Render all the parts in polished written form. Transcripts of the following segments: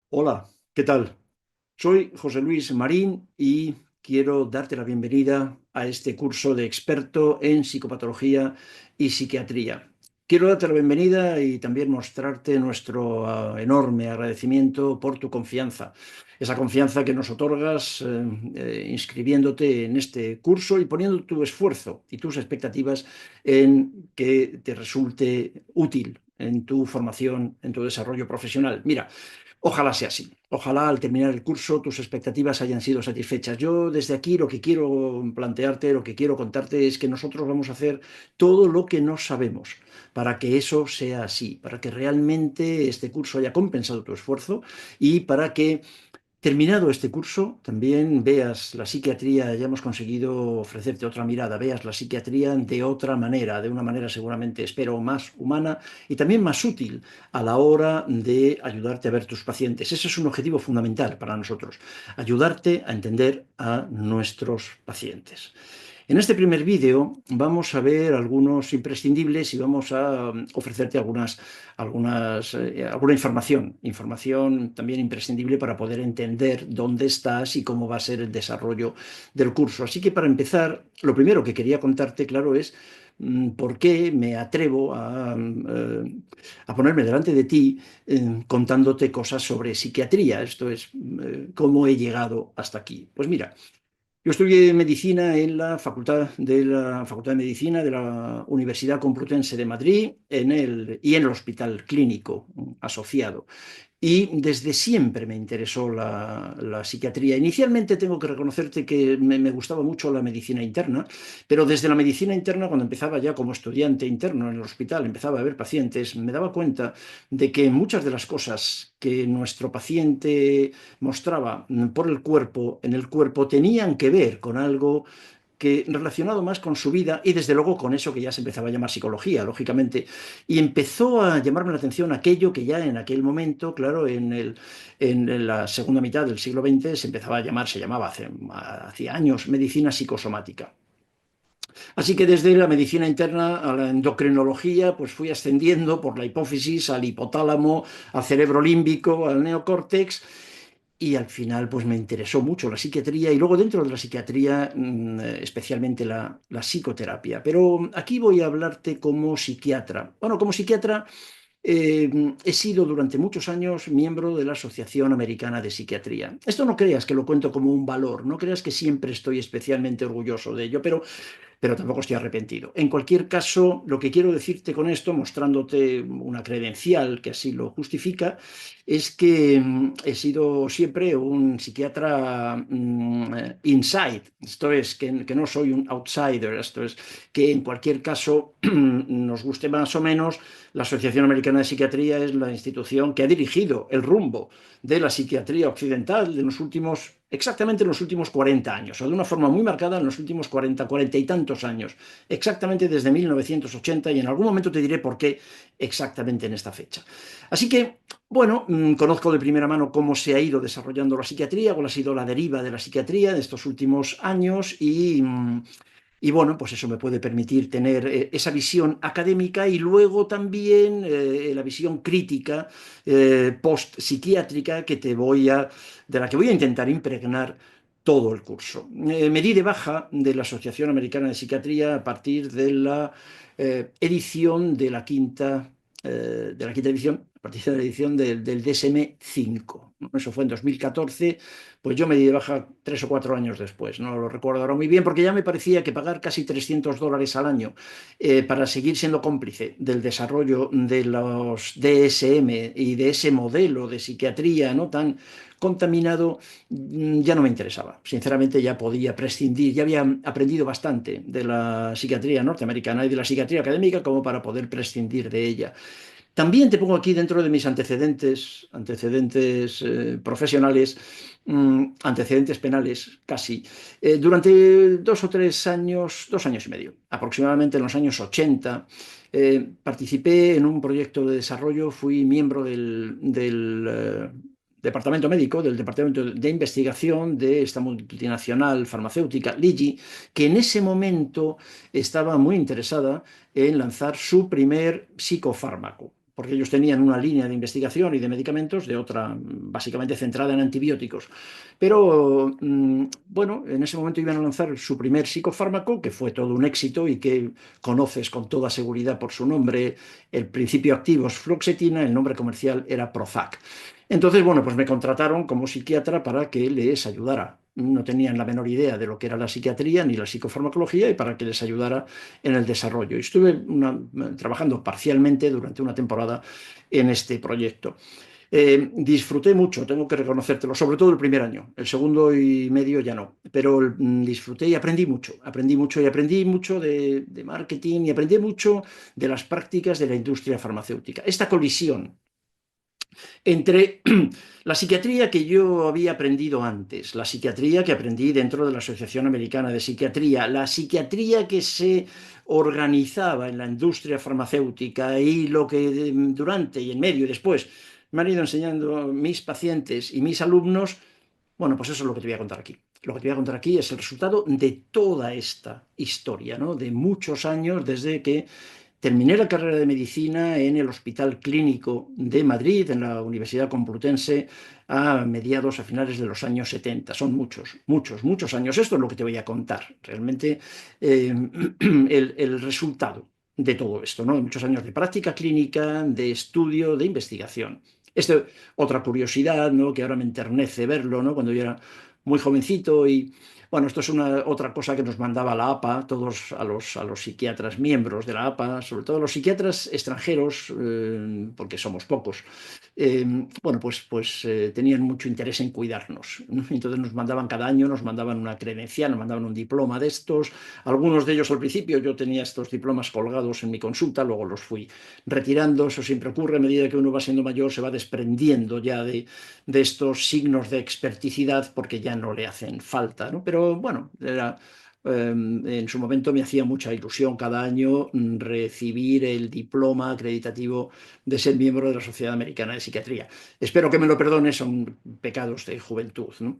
Hola, ¿qué tal? Soy José Luis Marín y quiero darte la bienvenida a este curso de experto en psicopatología y psiquiatría. Quiero darte la bienvenida y también mostrarte nuestro enorme agradecimiento por tu confianza. Esa confianza que nos otorgas inscribiéndote en este curso y poniendo tu esfuerzo y tus expectativas en que te resulte útil en tu formación, en tu desarrollo profesional. Mira, ojalá sea así. Ojalá al terminar el curso tus expectativas hayan sido satisfechas. Yo desde aquí lo que quiero plantearte, lo que quiero contarte es que nosotros vamos a hacer todo lo que no sabemos para que eso sea así, para que realmente este curso haya compensado tu esfuerzo y para que terminado este curso, también veas la psiquiatría, ya hemos conseguido ofrecerte otra mirada, veas la psiquiatría de otra manera, de una manera seguramente, espero, más humana y también más útil a la hora de ayudarte a ver tus pacientes. Ese es un objetivo fundamental para nosotros, ayudarte a entender a nuestros pacientes. En este primer vídeo vamos a ver algunos imprescindibles y vamos a ofrecerte alguna información también imprescindible para poder entender dónde estás y cómo va a ser el desarrollo del curso. Así que para empezar, lo primero que quería contarte, claro, es por qué me atrevo a ponerme delante de ti contándote cosas sobre psiquiatría. Esto es, cómo he llegado hasta aquí. Pues mira. Yo estudié medicina en la Facultad de Medicina de la Universidad Complutense de Madrid y en el Hospital Clínico asociado. Y desde siempre me interesó la psiquiatría. Inicialmente tengo que reconocerte que me gustaba mucho la medicina interna, pero desde la medicina interna, cuando empezaba ya como estudiante interno en el hospital, empezaba a ver pacientes, me daba cuenta de que muchas de las cosas que nuestro paciente mostraba por el cuerpo, en el cuerpo, tenían que ver con algo que relacionado más con su vida y desde luego con eso que ya se empezaba a llamar psicología, lógicamente. Y empezó a llamarme la atención aquello que ya en aquel momento, claro, en la segunda mitad del siglo XX se empezaba a llamar, se llamaba hace años, medicina psicosomática. Así que desde la medicina interna a la endocrinología, pues fui ascendiendo por la hipófisis al hipotálamo, al cerebro límbico, al neocórtex, y al final, pues me interesó mucho la psiquiatría y luego dentro de la psiquiatría, especialmente la psicoterapia. Pero aquí voy a hablarte como psiquiatra. Bueno, como psiquiatra he sido durante muchos años miembro de la Asociación Americana de Psiquiatría. Esto no creas que lo cuento como un valor, no creas que siempre estoy especialmente orgulloso de ello, pero tampoco estoy arrepentido. En cualquier caso, lo que quiero decirte con esto, mostrándote una credencial que así lo justifica, es que he sido siempre un psiquiatra inside, esto es, que no soy un outsider, esto es, que en cualquier caso, nos guste más o menos, la Asociación Americana de Psiquiatría es la institución que ha dirigido el rumbo de la psiquiatría occidental de los últimos, exactamente en los últimos 40 años, o de una forma muy marcada en los últimos 40 y tantos años, exactamente desde 1980, y en algún momento te diré por qué exactamente en esta fecha. Así que, bueno, conozco de primera mano cómo se ha ido desarrollando la psiquiatría, cuál ha sido la deriva de la psiquiatría de estos últimos años y bueno, pues eso me puede permitir tener esa visión académica y luego también la visión crítica post-psiquiátrica de la que voy a intentar impregnar todo el curso. Me di de baja de la Asociación Americana de Psiquiatría a partir de la edición de la quinta edición, a partir de la edición del DSM-5. ¿No? Eso fue en 2014, pues yo me di de baja 3 o 4 años después, no lo recuerdo ahora muy bien, porque ya me parecía que pagar casi $300 al año para seguir siendo cómplice del desarrollo de los DSM y de ese modelo de psiquiatría no tan contaminado, ya no me interesaba. Sinceramente ya podía prescindir, ya había aprendido bastante de la psiquiatría norteamericana y de la psiquiatría académica como para poder prescindir de ella. También te pongo aquí dentro de mis antecedentes profesionales, antecedentes penales casi. Durante 2 o 3 años, 2 años y medio, aproximadamente en los años 80, participé en un proyecto de desarrollo, fui miembro del departamento médico, del departamento de investigación de esta multinacional farmacéutica, Ligi, que en ese momento estaba muy interesada en lanzar su primer psicofármaco. porque ellos tenían una línea de investigación y de medicamentos de otra, básicamente centrada en antibióticos. Pero bueno, en ese momento iban a lanzar su primer psicofármaco, que fue todo un éxito y que conoces con toda seguridad por su nombre. El principio activo es fluoxetina, el nombre comercial era Prozac. Entonces, bueno, pues me contrataron como psiquiatra para que les ayudara. No tenían la menor idea de lo que era la psiquiatría ni la psicofarmacología y para que les ayudara en el desarrollo. Y estuve trabajando parcialmente durante una temporada en este proyecto. Disfruté mucho, tengo que reconocértelo, sobre todo el primer año. El segundo y medio ya no, pero disfruté y aprendí mucho y aprendí mucho de marketing y aprendí mucho de las prácticas de la industria farmacéutica. Esta colisión entre la psiquiatría que yo había aprendido antes, la psiquiatría que aprendí dentro de la Asociación Americana de Psiquiatría, la psiquiatría que se organizaba en la industria farmacéutica y lo que durante y en medio y después me han ido enseñando mis pacientes y mis alumnos, bueno, pues eso es lo que te voy a contar aquí. Lo que te voy a contar aquí es el resultado de toda esta historia, ¿no? De muchos años desde que terminé la carrera de medicina en el Hospital Clínico de Madrid, en la Universidad Complutense, a finales de los años 70. Son muchos, muchos, muchos años. Esto es lo que te voy a contar. Realmente el resultado de todo esto, ¿no? Muchos años de práctica clínica, de estudio, de investigación. Otra curiosidad, ¿no? Que ahora me enternece verlo, ¿no? Cuando yo era muy jovencito y bueno, esto es otra cosa que nos mandaba la APA, todos a los psiquiatras miembros de la APA, sobre todo a los psiquiatras extranjeros, porque somos pocos. eh, bueno, pues tenían mucho interés en cuidarnos, ¿no? Entonces nos mandaban cada año, nos mandaban una credencial, nos mandaban un diploma de estos. Algunos de ellos al principio yo tenía estos diplomas colgados en mi consulta, luego los fui retirando. Eso siempre ocurre a medida que uno va siendo mayor, se va desprendiendo ya de estos signos de experticidad porque ya no le hacen falta, ¿no? Pero bueno, en su momento me hacía mucha ilusión cada año recibir el diploma acreditativo de ser miembro de la Sociedad Americana de Psiquiatría. Espero que me lo perdone, son pecados de juventud, ¿no?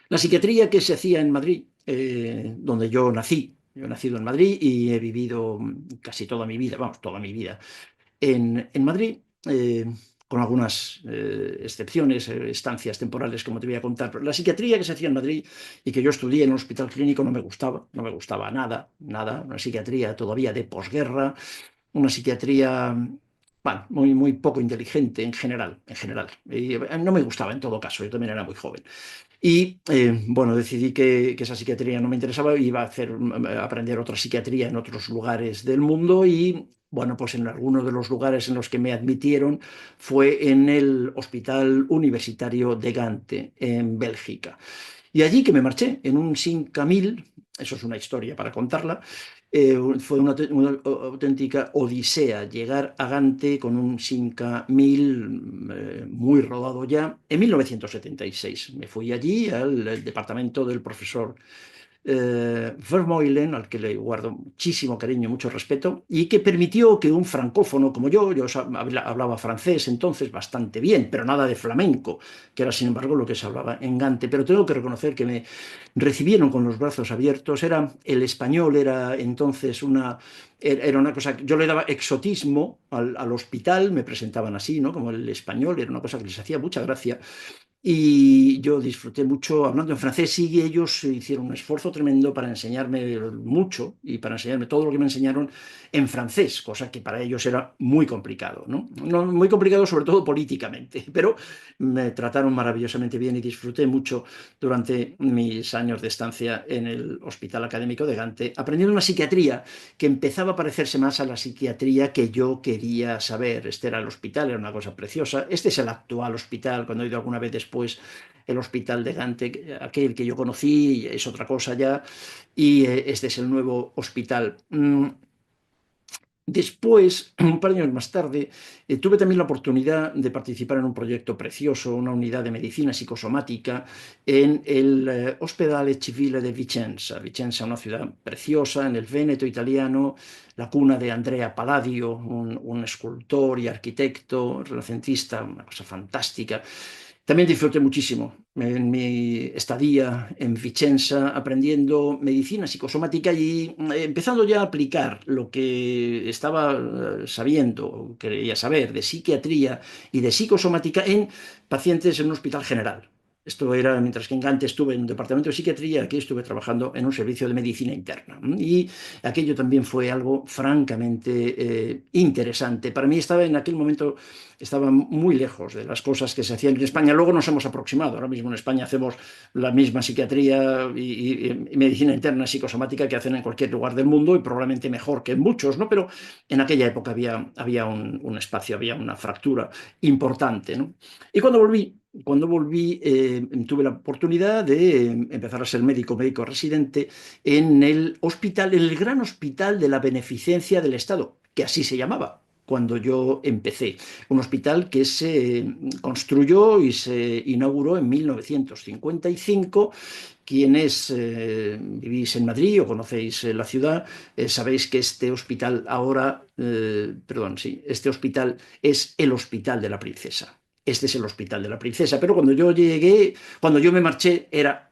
La psiquiatría que se hacía en Madrid, donde yo nací, yo he nacido en Madrid y he vivido casi toda mi vida, vamos, toda mi vida en Madrid, con algunas excepciones, estancias temporales, como te voy a contar. Pero la psiquiatría que se hacía en Madrid y que yo estudié en un hospital clínico no me gustaba, no me gustaba nada, nada. Una psiquiatría todavía de posguerra, una psiquiatría, bueno, muy, muy poco inteligente en general, en general. Y no me gustaba en todo caso, yo también era muy joven. Y bueno, decidí que esa psiquiatría no me interesaba, iba a aprender otra psiquiatría en otros lugares del mundo y bueno, pues en algunos de los lugares en los que me admitieron fue en el Hospital Universitario de Gante, en Bélgica. Y allí que me marché en un 5000, eso es una historia para contarla. Fue una auténtica odisea llegar a Gante con un 5000 muy rodado ya. En 1976 me fui allí al departamento del profesor Vermeulen, al que le guardo muchísimo cariño, mucho respeto, y que permitió que un francófono como yo hablaba francés entonces bastante bien, pero nada de flamenco, que era sin embargo lo que se hablaba en Gante. Pero tengo que reconocer que me recibieron con los brazos abiertos. El español era entonces era una cosa, yo le daba exotismo al hospital, me presentaban así, ¿no? Como el español, era una cosa que les hacía mucha gracia. Y yo disfruté mucho hablando en francés y ellos hicieron un esfuerzo tremendo para enseñarme mucho y para enseñarme todo lo que me enseñaron en francés, cosa que para ellos era muy complicado, ¿no? Muy complicado sobre todo políticamente, pero me trataron maravillosamente bien y disfruté mucho durante mis años de estancia en el Hospital Académico de Gante, aprendiendo una psiquiatría que empezaba a parecerse más a la psiquiatría que yo quería saber. Este era el hospital, era una cosa preciosa. Este es el actual hospital, cuando he ido alguna vez después, el hospital de Gante, aquel que yo conocí, es otra cosa ya, y este es el nuevo hospital. Después, un par de años más tarde, tuve también la oportunidad de participar en un proyecto precioso, una unidad de medicina psicosomática en el Ospedale Civile de Vicenza. Vicenza, una ciudad preciosa en el Véneto italiano, la cuna de Andrea Palladio, un escultor y arquitecto renacentista, una cosa fantástica. También disfruté muchísimo en mi estadía en Vicenza aprendiendo medicina psicosomática y empezando ya a aplicar lo que estaba sabiendo, quería saber de psiquiatría y de psicosomática en pacientes en un hospital general. Esto era mientras que en Gante estuve en un departamento de psiquiatría, aquí estuve trabajando en un servicio de medicina interna. Y aquello también fue algo francamente interesante. Para mí estaba en aquel momento estaba muy lejos de las cosas que se hacían en España. Luego nos hemos aproximado. Ahora mismo en España hacemos la misma psiquiatría y medicina interna psicosomática que hacen en cualquier lugar del mundo y probablemente mejor que en muchos, ¿no? Pero en aquella época había un espacio, había una fractura importante, ¿no? Y cuando volví, tuve la oportunidad de empezar a ser médico residente en el hospital, en el gran hospital de la beneficencia del Estado, que así se llamaba cuando yo empecé. Un hospital que se construyó y se inauguró en 1955. Quienes vivís en Madrid o conocéis la ciudad, sabéis que este hospital ahora, perdón, sí, este hospital es el Hospital de la Princesa. Este es el Hospital de la Princesa, pero cuando yo llegué, cuando yo me marché,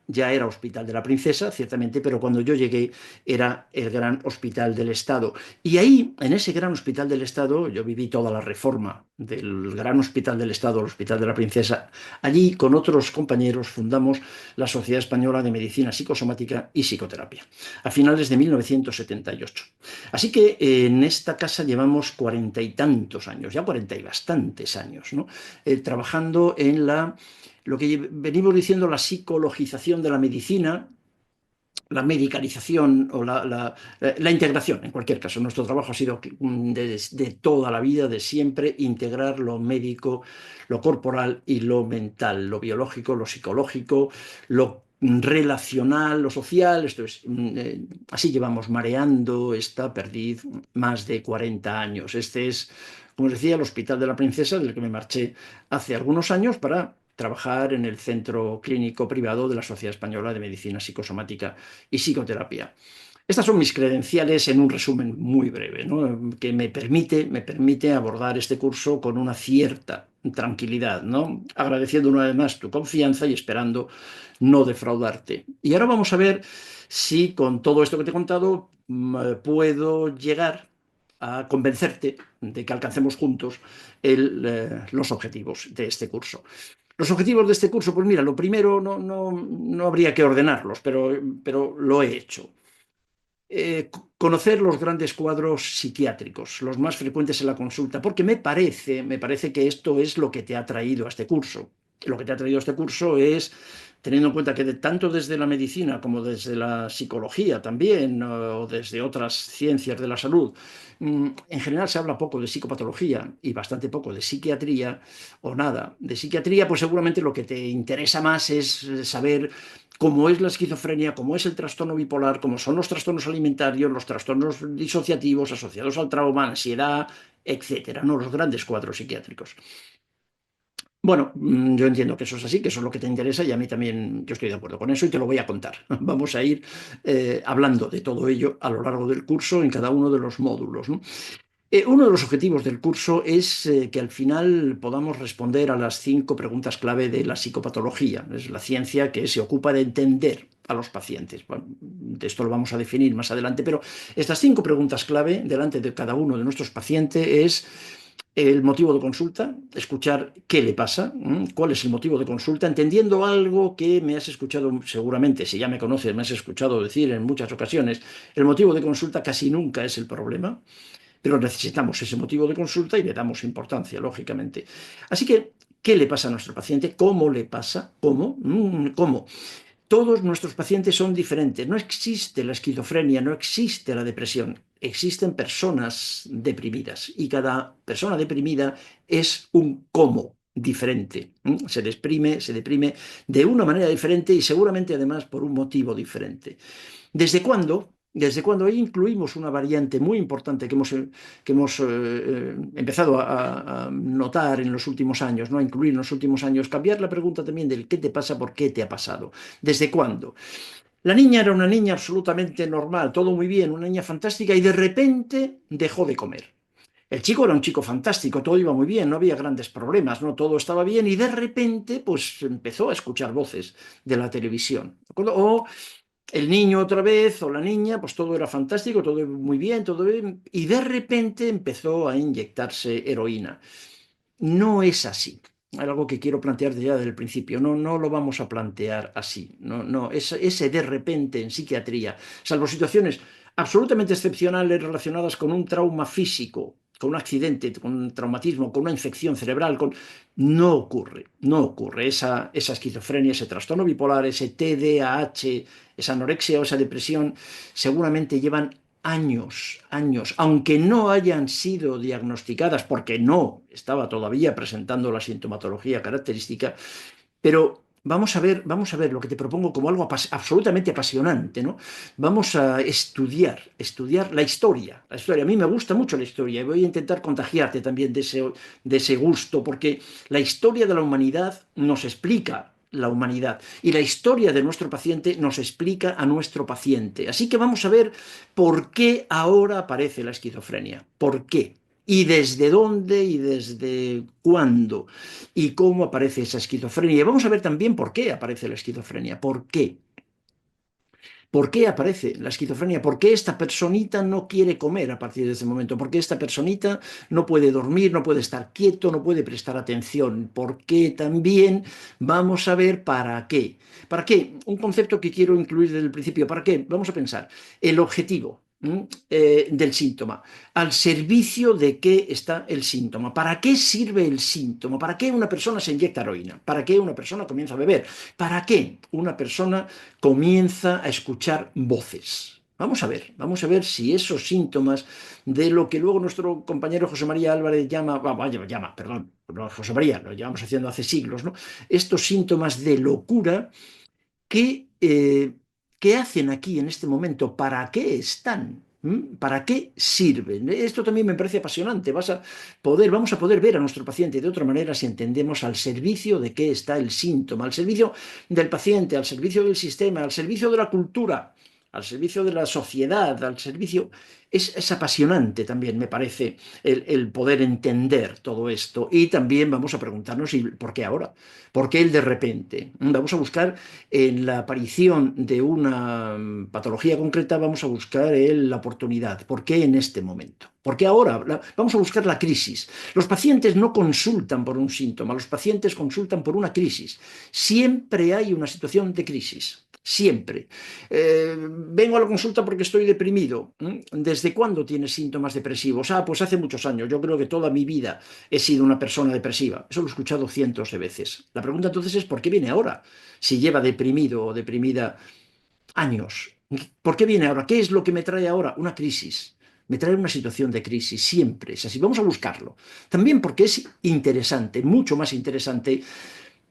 ya era Hospital de la Princesa, ciertamente, pero cuando yo llegué era el Gran Hospital del Estado. Y ahí, en ese Gran Hospital del Estado, yo viví toda la reforma del Gran Hospital del Estado, el Hospital de la Princesa. Allí, con otros compañeros, fundamos la Sociedad Española de Medicina Psicosomática y Psicoterapia, a finales de 1978. Así que en esta casa llevamos 40 y tantos años, ya 40 y bastantes años, ¿no? Trabajando en lo que venimos diciendo, la psicologización de la medicina, la medicalización o la integración, en cualquier caso. Nuestro trabajo ha sido de toda la vida, de siempre, integrar lo médico, lo corporal y lo mental, lo biológico, lo psicológico, lo relacional, lo social. Así llevamos mareando esta perdiz más de 40 años. Este es, como os decía, el Hospital de la Princesa, del que me marché hace algunos años para trabajar en el centro clínico privado de la Sociedad Española de Medicina Psicosomática y Psicoterapia. Estas son mis credenciales en un resumen muy breve, ¿no? Que me permite abordar este curso con una cierta tranquilidad, ¿no? Agradeciendo una vez más tu confianza y esperando no defraudarte. Y ahora vamos a ver si con todo esto que te he contado puedo llegar a convencerte de que alcancemos juntos los objetivos de este curso. Los objetivos de este curso, pues mira, lo primero no habría que ordenarlos, pero lo he hecho. Conocer los grandes cuadros psiquiátricos, los más frecuentes en la consulta, porque me parece que esto es lo que te ha traído a este curso. Lo que te ha traído a este curso es, teniendo en cuenta que tanto desde la medicina como desde la psicología también, o desde otras ciencias de la salud, en general se habla poco de psicopatología y bastante poco de psiquiatría o nada. De psiquiatría, pues seguramente lo que te interesa más es saber cómo es la esquizofrenia, cómo es el trastorno bipolar, cómo son los trastornos alimentarios, los trastornos disociativos asociados al trauma, ansiedad, etcétera, ¿no? Los grandes cuadros psiquiátricos. Bueno, yo entiendo que eso es así, que eso es lo que te interesa y a mí también yo estoy de acuerdo con eso y te lo voy a contar. Vamos a ir hablando de todo ello a lo largo del curso en cada uno de los módulos, ¿no? Uno de los objetivos del curso es que al final podamos responder a las 5 preguntas clave de la psicopatología. Es la ciencia que se ocupa de entender a los pacientes. Bueno, esto lo vamos a definir más adelante, pero estas 5 preguntas clave delante de cada uno de nuestros pacientes es el motivo de consulta, escuchar qué le pasa, cuál es el motivo de consulta, entendiendo algo que me has escuchado seguramente, si ya me conoces, me has escuchado decir en muchas ocasiones, el motivo de consulta casi nunca es el problema, pero necesitamos ese motivo de consulta y le damos importancia, lógicamente. Así que, ¿qué le pasa a nuestro paciente? ¿Cómo le pasa? ¿Cómo? ¿Cómo? Todos nuestros pacientes son diferentes. No existe la esquizofrenia, no existe la depresión. Existen personas deprimidas y cada persona deprimida es un cómo diferente. Se deprime de una manera diferente y seguramente además por un motivo diferente. ¿Desde cuándo? Desde cuando ahí incluimos una variante muy importante que hemos empezado a notar en los últimos años, ¿no? A incluir en los últimos años, cambiar la pregunta también del qué te pasa, por qué te ha pasado, desde cuándo. La niña era una niña absolutamente normal, todo muy bien, una niña fantástica y de repente dejó de comer. El chico era un chico fantástico, todo iba muy bien, no había grandes problemas, ¿no? Todo estaba bien y de repente, pues empezó a escuchar voces de la televisión. ¿De acuerdo? O el niño otra vez, o la niña, pues todo era fantástico, todo muy bien, todo bien, y de repente empezó a inyectarse heroína. No es así. Es algo que quiero plantear ya desde el principio. No, no lo vamos a plantear así. No, no, ese de repente en psiquiatría, salvo situaciones absolutamente excepcionales relacionadas con un trauma físico, con un accidente, con un traumatismo, con una infección cerebral, no ocurre, no ocurre. Esa esquizofrenia, ese trastorno bipolar, ese TDAH, esa anorexia o esa depresión, seguramente llevan años, años, aunque no hayan sido diagnosticadas porque no estaba todavía presentando la sintomatología característica, pero vamos a ver lo que te propongo como algo absolutamente apasionante, ¿no? Vamos a estudiar la historia. La historia. A mí me gusta mucho la historia y voy a intentar contagiarte también de ese gusto, porque la historia de la humanidad nos explica la humanidad y la historia de nuestro paciente nos explica a nuestro paciente. Así que vamos a ver por qué ahora aparece la esquizofrenia. ¿Por qué? ¿Y desde dónde y desde cuándo? ¿Y cómo aparece esa esquizofrenia? Y vamos a ver también por qué aparece la esquizofrenia. ¿Por qué? ¿Por qué aparece la esquizofrenia? ¿Por qué esta personita no quiere comer a partir de ese momento? ¿Por qué esta personita no puede dormir, no puede estar quieto, no puede prestar atención? ¿Por qué también vamos a ver para qué? ¿Para qué? Un concepto que quiero incluir desde el principio. ¿Para qué? Vamos a pensar. El objetivo del síntoma. ¿Al servicio de qué está el síntoma? ¿Para qué sirve el síntoma? ¿Para qué una persona se inyecta heroína? ¿Para qué una persona comienza a beber? ¿Para qué una persona comienza a escuchar voces? Vamos a ver si esos síntomas de lo que luego nuestro compañero José María Álvarez perdón, no, José María, lo llevamos haciendo hace siglos, ¿no? Estos síntomas de locura ¿qué, qué hacen aquí en este momento? ¿Para qué están? ¿Para qué sirven? Esto también me parece apasionante. Vamos a poder ver a nuestro paciente de otra manera si entendemos al servicio de qué está el síntoma, al servicio del paciente, al servicio del sistema, al servicio de la cultura, al servicio de la sociedad, al servicio... Es apasionante también, me parece, el poder entender todo esto. Y también vamos a preguntarnos, ¿y por qué ahora? ¿Por qué el de repente? Vamos a buscar en la aparición de una patología concreta, vamos a buscar la oportunidad. ¿Por qué en este momento? ¿Por qué ahora? Vamos a buscar la crisis. Los pacientes no consultan por un síntoma, los pacientes consultan por una crisis. Siempre hay una situación de crisis. Siempre. Vengo a la consulta porque estoy deprimido. ¿Desde cuándo tienes síntomas depresivos? Ah, pues hace muchos años. Yo creo que toda mi vida he sido una persona depresiva. Eso lo he escuchado cientos de veces. La pregunta entonces es, ¿por qué viene ahora? Si lleva deprimido o deprimida años. ¿Por qué viene ahora? ¿Qué es lo que me trae ahora? Una crisis. Me trae una situación de crisis, siempre es así. Vamos a buscarlo. También porque es interesante, mucho más interesante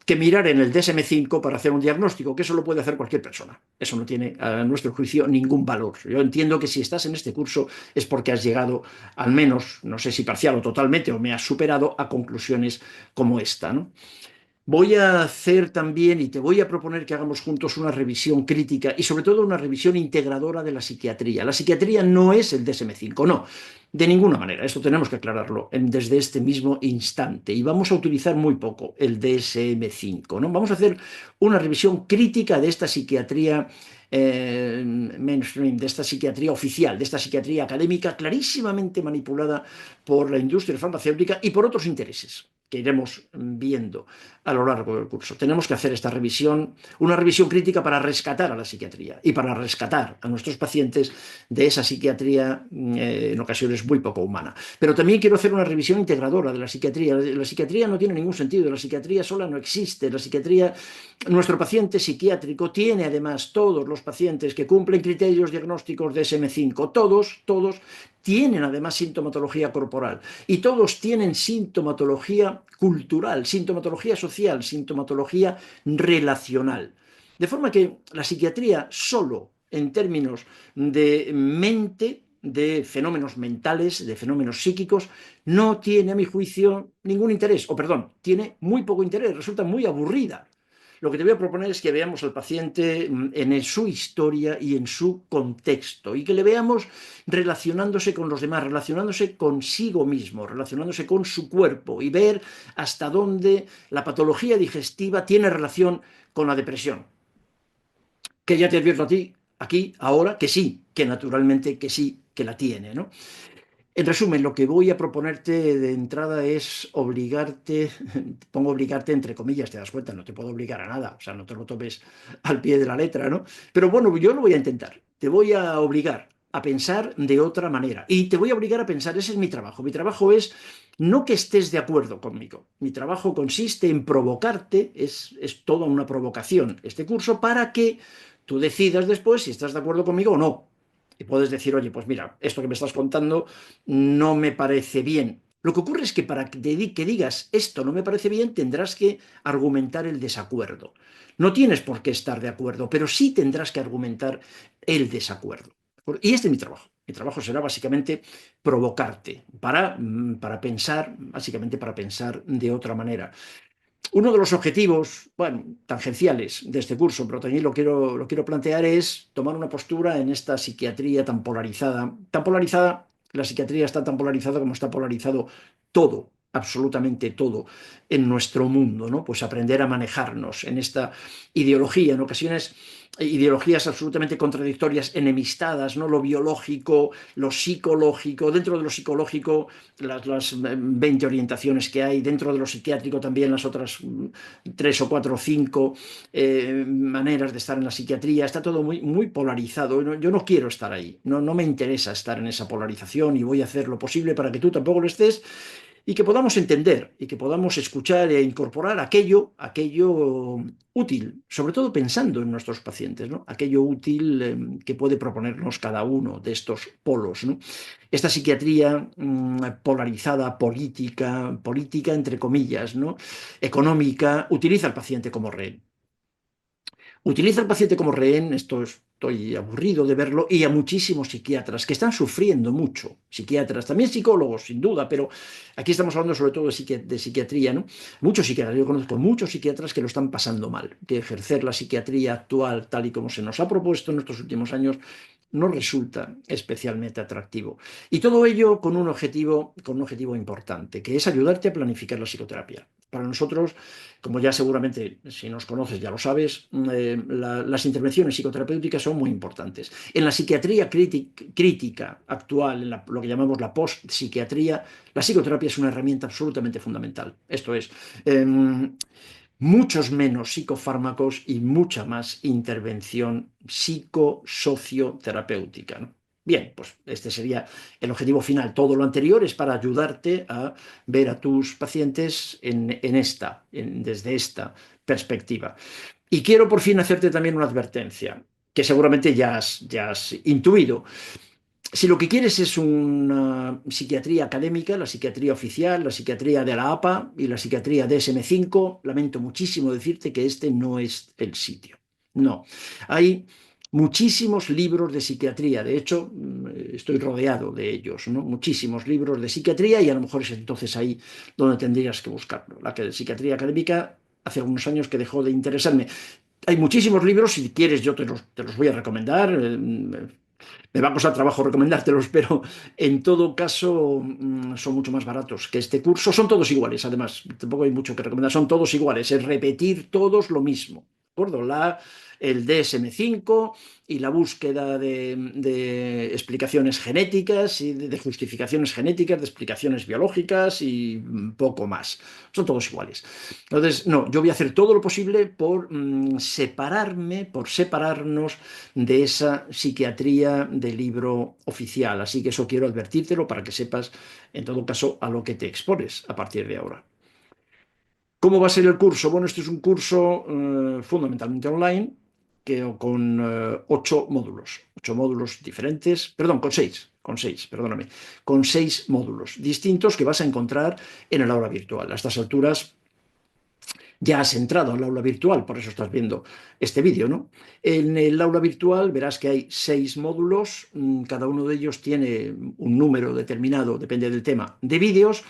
que mirar en el DSM-5 para hacer un diagnóstico, que eso lo puede hacer cualquier persona. Eso no tiene, a nuestro juicio, ningún valor. Yo entiendo que si estás en este curso es porque has llegado, al menos, no sé si parcial o totalmente, o me has superado a conclusiones como esta, ¿no? Voy a hacer también y te voy a proponer que hagamos juntos una revisión crítica y sobre todo una revisión integradora de la psiquiatría. La psiquiatría no es el DSM-5, no, de ninguna manera. Esto tenemos que aclararlo desde este mismo instante y vamos a utilizar muy poco el DSM-5, ¿no? Vamos a hacer una revisión crítica de esta psiquiatría mainstream, de esta psiquiatría oficial, de esta psiquiatría académica clarísimamente manipulada por la industria farmacéutica y por otros intereses que iremos viendo a lo largo del curso. Tenemos que hacer esta revisión, una revisión crítica para rescatar a la psiquiatría y para rescatar a nuestros pacientes de esa psiquiatría en ocasiones muy poco humana. Pero también quiero hacer una revisión integradora de la psiquiatría. La psiquiatría no tiene ningún sentido, la psiquiatría sola no existe, la psiquiatría, nuestro paciente psiquiátrico tiene además todos los pacientes que cumplen criterios diagnósticos de SM5, todos tienen además sintomatología corporal y todos tienen sintomatología cultural, sintomatología social, sintomatología relacional. De forma que la psiquiatría solo en términos de mente, de fenómenos mentales, de fenómenos psíquicos, no tiene, a mi juicio, ningún interés, o perdón, tiene muy poco interés, resulta muy aburrida. lo que te voy a proponer es que veamos al paciente en su historia y en su contexto, y que le veamos relacionándose con los demás, relacionándose consigo mismo, relacionándose con su cuerpo, y ver hasta dónde la patología digestiva tiene relación con la depresión. Que ya te advierto a ti, aquí, ahora, que sí, que naturalmente que sí, que la tiene, ¿no? En resumen, lo que voy a proponerte de entrada es obligarte, pongo obligarte entre comillas, te das cuenta, no te puedo obligar a nada, o sea, no te lo tomes al pie de la letra, ¿no? Pero bueno, yo lo voy a intentar, te voy a obligar a pensar de otra manera, y te voy a obligar a pensar, ese es mi trabajo es no que estés de acuerdo conmigo, mi trabajo consiste en provocarte, es toda una provocación este curso, para que tú decidas después si estás de acuerdo conmigo o no. Y puedes decir, oye, pues mira, esto que me estás contando no me parece bien. Lo que ocurre es que para que digas esto no me parece bien, tendrás que argumentar el desacuerdo. No tienes por qué estar de acuerdo, pero sí tendrás que argumentar el desacuerdo. Y este es mi trabajo. Mi trabajo será básicamente provocarte para pensar, básicamente para pensar de otra manera. Uno de los objetivos, bueno, tangenciales de este curso, pero también lo quiero plantear, es tomar una postura en esta psiquiatría tan polarizada. Tan polarizada, la psiquiatría está tan polarizada como está polarizado todo, absolutamente todo en nuestro mundo, ¿no? Pues aprender a manejarnos en esta ideología, en ocasiones ideologías absolutamente contradictorias, enemistadas, ¿no? Lo biológico, lo psicológico, dentro de lo psicológico las 20 orientaciones que hay, dentro de lo psiquiátrico también las otras 3 o 4 o 5 maneras de estar en la psiquiatría, está todo muy polarizado. Yo no quiero estar ahí, no me interesa estar en esa polarización, y voy a hacer lo posible para que tú tampoco lo estés, y que podamos entender y que podamos escuchar e incorporar aquello útil, sobre todo pensando en nuestros pacientes, ¿no? Aquello útil que puede proponernos cada uno de estos polos, ¿no? Esta psiquiatría polarizada, política entre comillas, ¿no? Económica, utiliza al paciente como rehén. Utiliza al paciente como rehén, estoy aburrido de verlo, y a muchísimos psiquiatras que están sufriendo mucho, psiquiatras, también psicólogos, sin duda, pero aquí estamos hablando sobre todo de psiquiatría, ¿no? Muchos psiquiatras, yo conozco muchos psiquiatras que lo están pasando mal, que ejercer la psiquiatría actual, tal y como se nos ha propuesto en estos últimos años, no resulta especialmente atractivo. Y todo ello con un objetivo importante, que es ayudarte a planificar la psicoterapia. Para nosotros, como ya seguramente, si nos conoces, ya lo sabes, las intervenciones psicoterapéuticas son muy importantes. En la psiquiatría crítica actual, en lo que llamamos la post-psiquiatría, la psicoterapia es una herramienta absolutamente fundamental. Esto es, eh, muchos menos psicofármacos y mucha más intervención psicosocioterapéutica, ¿no? Bien, pues este sería el objetivo final. Todo lo anterior es para ayudarte a ver a tus pacientes desde esta perspectiva. Y quiero por fin hacerte también una advertencia, que seguramente ya has intuido. Si lo que quieres es una psiquiatría académica, la psiquiatría oficial, la psiquiatría de la APA y la psiquiatría DSM-5, lamento muchísimo decirte que este no es el sitio. No. Hay muchísimos libros de psiquiatría, de hecho, estoy rodeado de ellos, ¿no? Muchísimos libros de psiquiatría, y a lo mejor es entonces ahí donde tendrías que buscarlo. La psiquiatría académica hace algunos años que dejó de interesarme. Hay muchísimos libros, si quieres yo te los voy a recomendar. Me va a costar trabajo recomendártelos, pero en todo caso son mucho más baratos que este curso. Son todos iguales, además, tampoco hay mucho que recomendar, son todos iguales, es repetir todos lo mismo. ¿De acuerdo? El DSM-5 y la búsqueda de explicaciones genéticas y de justificaciones genéticas, de explicaciones biológicas y poco más. Son todos iguales. Entonces, no, yo voy a hacer todo lo posible por por separarnos de esa psiquiatría de libro oficial. Así que eso quiero advertírtelo para que sepas, en todo caso, a lo que te expones a partir de ahora. ¿Cómo va a ser el curso? Bueno, este es un curso fundamentalmente online, con 8 módulos diferentes, perdón, perdóname, con 6 módulos distintos que vas a encontrar en el aula virtual. A estas alturas ya has entrado al aula virtual, por eso estás viendo este vídeo, ¿no? En el aula virtual verás que hay 6 módulos, cada uno de ellos tiene un número determinado, depende del tema, de vídeos.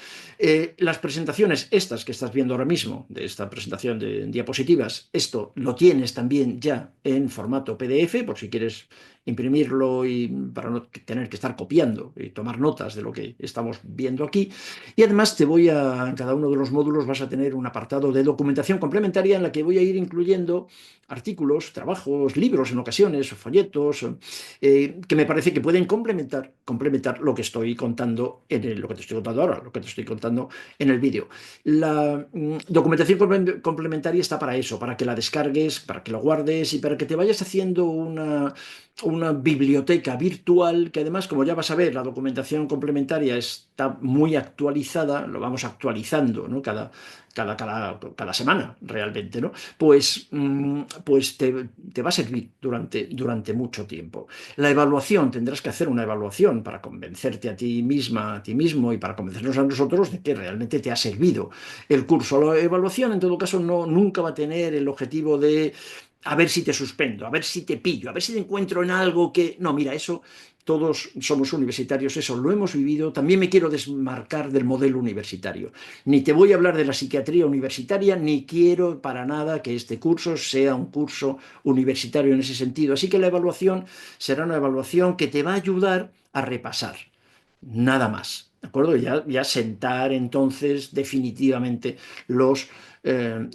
Las presentaciones, estas que estás viendo ahora mismo, de esta presentación de diapositivas, esto lo tienes también ya en formato PDF, por si quieres imprimirlo y para no tener que estar copiando y tomar notas de lo que estamos viendo aquí. Y además en cada uno de los módulos vas a tener un apartado de documentación complementaria en la que voy a ir incluyendo artículos, trabajos, libros en ocasiones, folletos, que me parece que pueden complementar lo que estoy contando lo que te estoy contando ahora, lo que te estoy contando en el vídeo. La documentación complementaria está para eso, para que la descargues, para que la guardes y para que te vayas haciendo una biblioteca virtual que además, como ya vas a ver, la documentación complementaria está muy actualizada, lo vamos actualizando, ¿no? Cada semana realmente, ¿no? Pues te va a servir durante mucho tiempo. La evaluación, tendrás que hacer una evaluación para convencerte a ti misma, a ti mismo y para convencernos a nosotros de que realmente te ha servido el curso. La evaluación, en todo caso, nunca va a tener el objetivo de a ver si te suspendo, a ver si te pillo, a ver si te encuentro en algo que... No, mira, eso todos somos universitarios, eso lo hemos vivido. También me quiero desmarcar del modelo universitario. Ni te voy a hablar de la psiquiatría universitaria, ni quiero para nada que este curso sea un curso universitario en ese sentido. Así que la evaluación será una evaluación que te va a ayudar a repasar. Nada más. ¿De acuerdo? Ya sentar entonces definitivamente los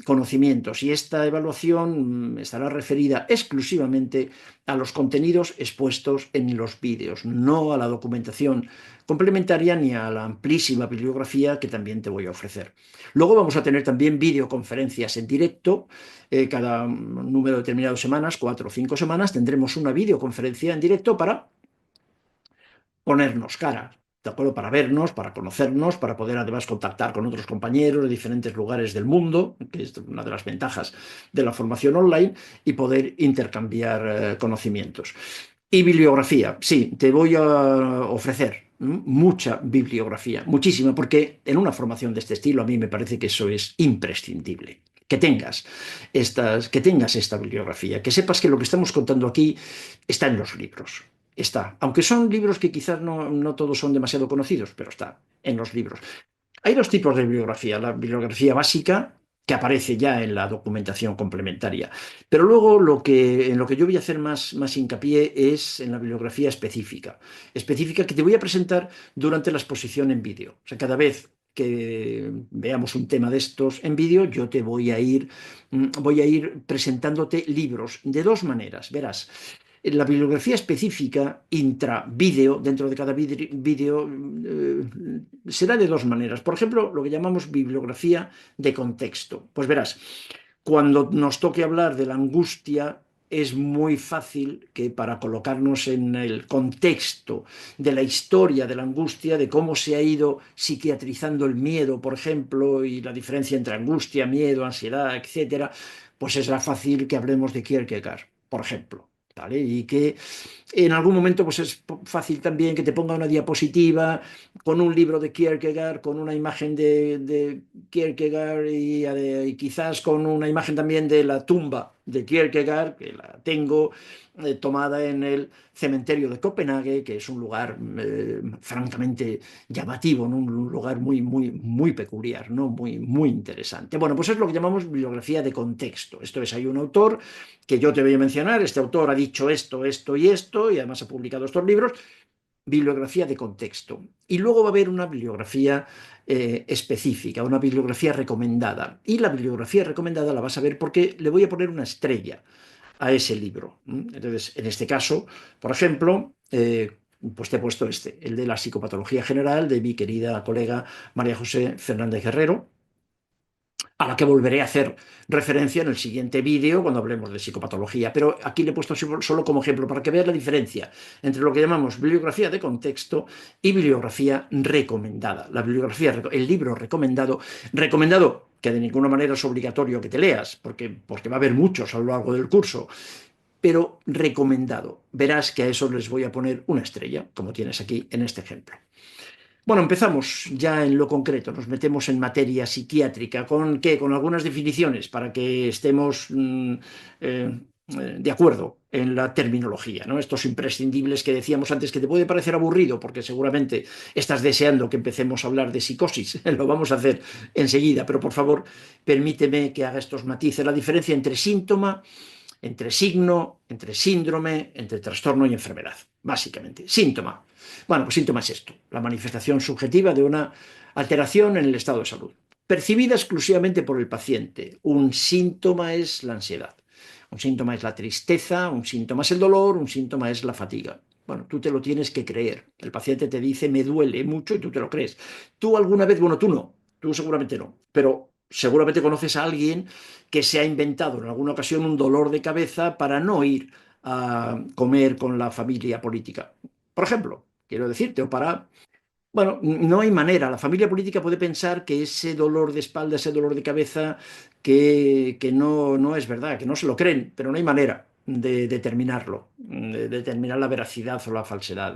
conocimientos. Y esta evaluación estará referida exclusivamente a los contenidos expuestos en los vídeos, no a la documentación complementaria ni a la amplísima bibliografía que también te voy a ofrecer. Luego vamos a tener también videoconferencias en directo. Cada número determinado de semanas, 4 o 5 semanas, tendremos una videoconferencia en directo para ponernos cara, ¿de acuerdo? Para vernos, para conocernos, para poder además contactar con otros compañeros de diferentes lugares del mundo, que es una de las ventajas de la formación online, y poder intercambiar conocimientos. Y bibliografía, sí, te voy a ofrecer mucha bibliografía, muchísima, porque en una formación de este estilo a mí me parece que eso es imprescindible. Que tengas esta bibliografía, que sepas que lo que estamos contando aquí está en los libros. Está, aunque son libros que quizás no todos son demasiado conocidos, pero está en los libros. Hay dos tipos de bibliografía, la bibliografía básica, que aparece ya en la documentación complementaria, pero luego en lo que yo voy a hacer más hincapié es en la bibliografía específica que te voy a presentar durante la exposición en vídeo. O sea, cada vez que veamos un tema de estos en vídeo, yo te voy a ir presentándote libros de dos maneras. Verás, la bibliografía específica intra-vídeo, dentro de cada vídeo, será de dos maneras. Por ejemplo, lo que llamamos bibliografía de contexto. Pues verás, cuando nos toque hablar de la angustia, es muy fácil que para colocarnos en el contexto de la historia de la angustia, de cómo se ha ido psiquiatrizando el miedo, por ejemplo, y la diferencia entre angustia, miedo, ansiedad, etcétera, pues será fácil que hablemos de Kierkegaard, por ejemplo. ¿Vale? Y que en algún momento pues es fácil también que te ponga una diapositiva con un libro de Kierkegaard, con una imagen de Kierkegaard y quizás con una imagen también de la tumba de Kierkegaard, que la tengo tomada en el cementerio de Copenhague, que es un lugar francamente llamativo, ¿no? Un lugar muy peculiar, ¿no? Muy interesante. Bueno, pues es lo que llamamos bibliografía de contexto. Esto es, hay un autor que yo te voy a mencionar, este autor ha dicho esto y esto, y además ha publicado estos libros, bibliografía de contexto. Y luego va a haber una bibliografía específica, una bibliografía recomendada. Y la bibliografía recomendada la vas a ver porque le voy a poner una estrella a ese libro. Entonces, en este caso, por ejemplo, pues te he puesto el de la psicopatología general de mi querida colega María José Fernández Guerrero, a la que volveré a hacer referencia en el siguiente vídeo cuando hablemos de psicopatología. Pero aquí le he puesto solo como ejemplo para que veas la diferencia entre lo que llamamos bibliografía de contexto y bibliografía recomendada. El libro recomendado que de ninguna manera es obligatorio que te leas, porque va a haber muchos a lo largo del curso, pero recomendado. Verás que a eso les voy a poner una estrella, como tienes aquí en este ejemplo. Bueno, empezamos ya en lo concreto, nos metemos en materia psiquiátrica. ¿Con qué? Con algunas definiciones para que estemos de acuerdo en la terminología, ¿no? Estos imprescindibles que decíamos antes, que te puede parecer aburrido, porque seguramente estás deseando que empecemos a hablar de psicosis. Lo vamos a hacer enseguida, pero por favor, permíteme que haga estos matices. La diferencia entre síntoma, entre signo, entre síndrome, entre trastorno y enfermedad, básicamente. Síntoma. Bueno, pues síntoma es esto, la manifestación subjetiva de una alteración en el estado de salud, percibida exclusivamente por el paciente. Un síntoma es la ansiedad, un síntoma es la tristeza, un síntoma es el dolor, un síntoma es la fatiga. Bueno, tú te lo tienes que creer. El paciente te dice, me duele mucho, y tú te lo crees. Tú alguna vez, bueno, tú no, tú seguramente no, pero seguramente conoces a alguien que se ha inventado en alguna ocasión un dolor de cabeza para no ir a comer con la familia política. Por ejemplo, quiero decirte, o para... Bueno, no hay manera. La familia política puede pensar que ese dolor de espalda, ese dolor de cabeza, que no es verdad, que no se lo creen, pero no hay manera de determinarlo, de determinar la veracidad o la falsedad,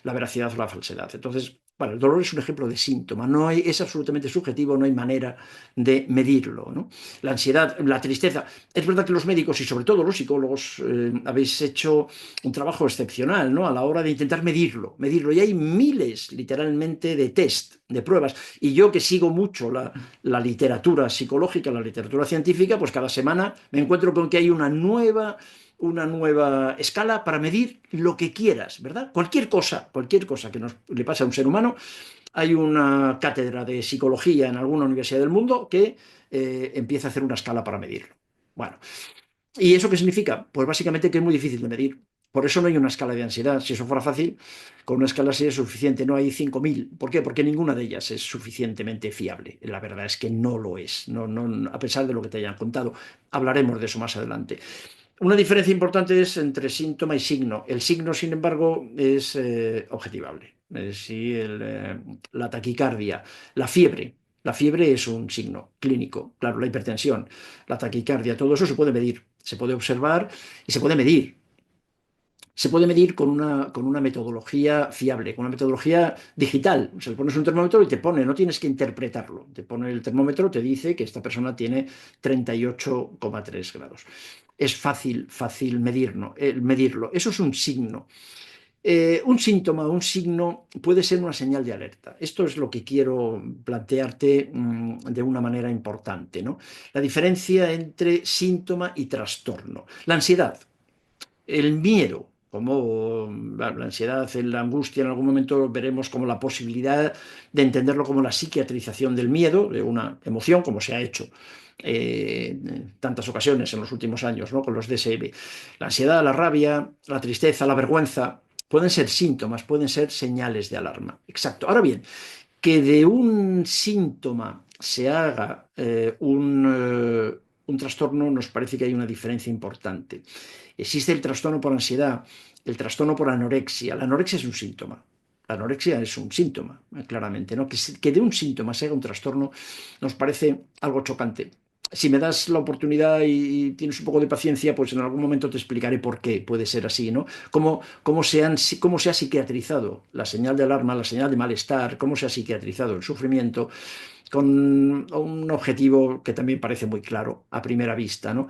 la veracidad o la falsedad. Entonces, bueno, el dolor es un ejemplo de síntoma, no hay, es absolutamente subjetivo, no hay manera de medirlo, ¿no? La ansiedad, la tristeza. Es verdad que los médicos y sobre todo los psicólogos habéis hecho un trabajo excepcional, ¿no? A la hora de intentar medirlo. Y hay miles, literalmente, de test, de pruebas. Y yo que sigo mucho la literatura psicológica, la literatura científica, pues cada semana me encuentro con que hay una nueva escala para medir lo que quieras, ¿verdad? Cualquier cosa que le pase a un ser humano, hay una cátedra de psicología en alguna universidad del mundo que empieza a hacer una escala para medirlo. Bueno, ¿y eso qué significa? Pues básicamente que es muy difícil de medir. Por eso no hay una escala de ansiedad. Si eso fuera fácil, con una escala así es suficiente. No hay 5.000. ¿Por qué? Porque ninguna de ellas es suficientemente fiable. La verdad es que no lo es. No, no, a pesar de lo que te hayan contado. Hablaremos de eso más adelante. Una diferencia importante es entre síntoma y signo. El signo, sin embargo, es objetivable. Sí, la taquicardia, la fiebre. La fiebre es un signo clínico. Claro, la hipertensión, la taquicardia, todo eso se puede medir, se puede observar y se puede medir. Se puede medir con una metodología fiable, con una metodología digital. O sea, le pones un termómetro y te pone, no tienes que interpretarlo. Te pone el termómetro, te dice que esta persona tiene 38,3 grados. Es fácil medirlo. Eso es un signo. Un síntoma, un signo puede ser una señal de alerta. Esto es lo que quiero plantearte de una manera importante, ¿no? La diferencia entre síntoma y trastorno. La ansiedad, el miedo, como la ansiedad, la angustia, en algún momento veremos como la posibilidad de entenderlo como la psiquiatrización del miedo, de una emoción, como se ha hecho en tantas ocasiones en los últimos años, ¿no? Con los DSM. La ansiedad, la rabia, la tristeza, la vergüenza, pueden ser síntomas, pueden ser señales de alarma. Exacto. Ahora bien, que de un síntoma se haga un trastorno, nos parece que hay una diferencia importante. Existe el trastorno por ansiedad, el trastorno por anorexia. La anorexia es un síntoma. La anorexia es un síntoma, claramente, ¿no? Que de un síntoma se haga un trastorno nos parece algo chocante. Si me das la oportunidad y tienes un poco de paciencia, pues en algún momento te explicaré por qué puede ser así, ¿no? Cómo se ha psiquiatrizado la señal de alarma, la señal de malestar, cómo se ha psiquiatrizado el sufrimiento, con un objetivo que también parece muy claro a primera vista, ¿no?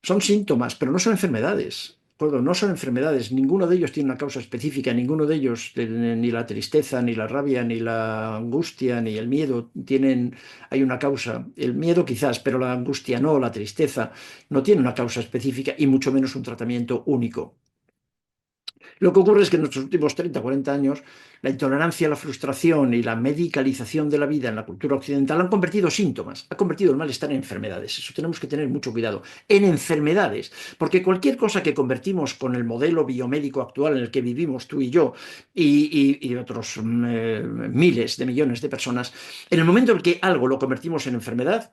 Son síntomas, pero no son enfermedades. No son enfermedades, ninguno de ellos tiene una causa específica, ninguno de ellos, ni la tristeza, ni la rabia, ni la angustia, ni el miedo, hay una causa. El miedo quizás, pero la angustia no, la tristeza no tiene una causa específica y mucho menos un tratamiento único. Lo que ocurre es que en nuestros últimos 30, 40 años, la intolerancia, la frustración y la medicalización de la vida en la cultura occidental han convertido síntomas, ha convertido el malestar en enfermedades. Eso tenemos que tener mucho cuidado. En enfermedades, porque cualquier cosa que convertimos con el modelo biomédico actual en el que vivimos tú y yo y otros miles de millones de personas, en el momento en que algo lo convertimos en enfermedad,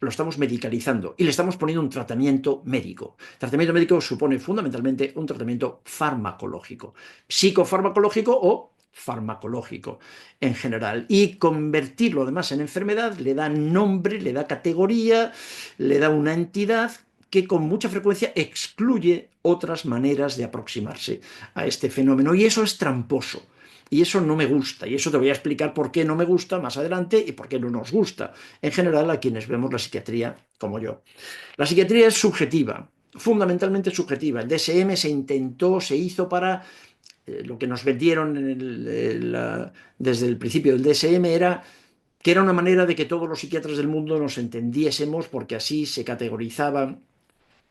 lo estamos medicalizando y le estamos poniendo un tratamiento médico. Tratamiento médico supone fundamentalmente un tratamiento farmacológico, psicofarmacológico o farmacológico en general. Y convertirlo además en enfermedad le da nombre, le da categoría, le da una entidad que con mucha frecuencia excluye otras maneras de aproximarse a este fenómeno. Y eso es tramposo. Y eso no me gusta, y eso te voy a explicar por qué no me gusta más adelante y por qué no nos gusta, en general, a quienes vemos la psiquiatría como yo. La psiquiatría es subjetiva, fundamentalmente subjetiva. El DSM se intentó, se hizo para lo que nos vendieron desde el principio del DSM era que era una manera de que todos los psiquiatras del mundo nos entendiésemos, porque así se categorizaban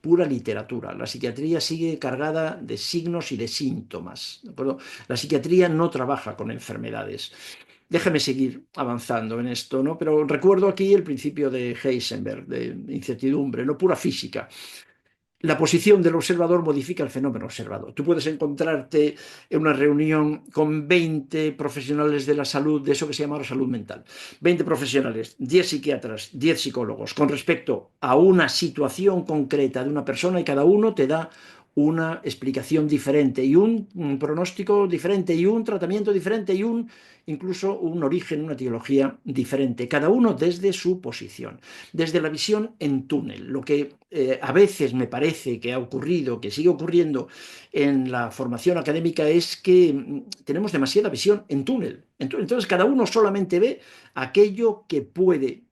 pura literatura. La psiquiatría sigue cargada de signos y de síntomas. ¿De acuerdo? La psiquiatría no trabaja con enfermedades. Déjame seguir avanzando en esto, ¿no? Pero recuerdo aquí el principio de Heisenberg, de incertidumbre, no pura física. La posición del observador modifica el fenómeno observado. Tú puedes encontrarte en una reunión con 20 profesionales de la salud, de eso que se llama la salud mental. 20 profesionales, 10 psiquiatras, 10 psicólogos, con respecto a una situación concreta de una persona y cada uno te da una explicación diferente y un pronóstico diferente y un tratamiento diferente y incluso un origen, una etiología diferente, cada uno desde su posición, desde la visión en túnel. Lo que a veces me parece que ha ocurrido, que sigue ocurriendo en la formación académica es que tenemos demasiada visión en túnel. Entonces cada uno solamente ve aquello que puede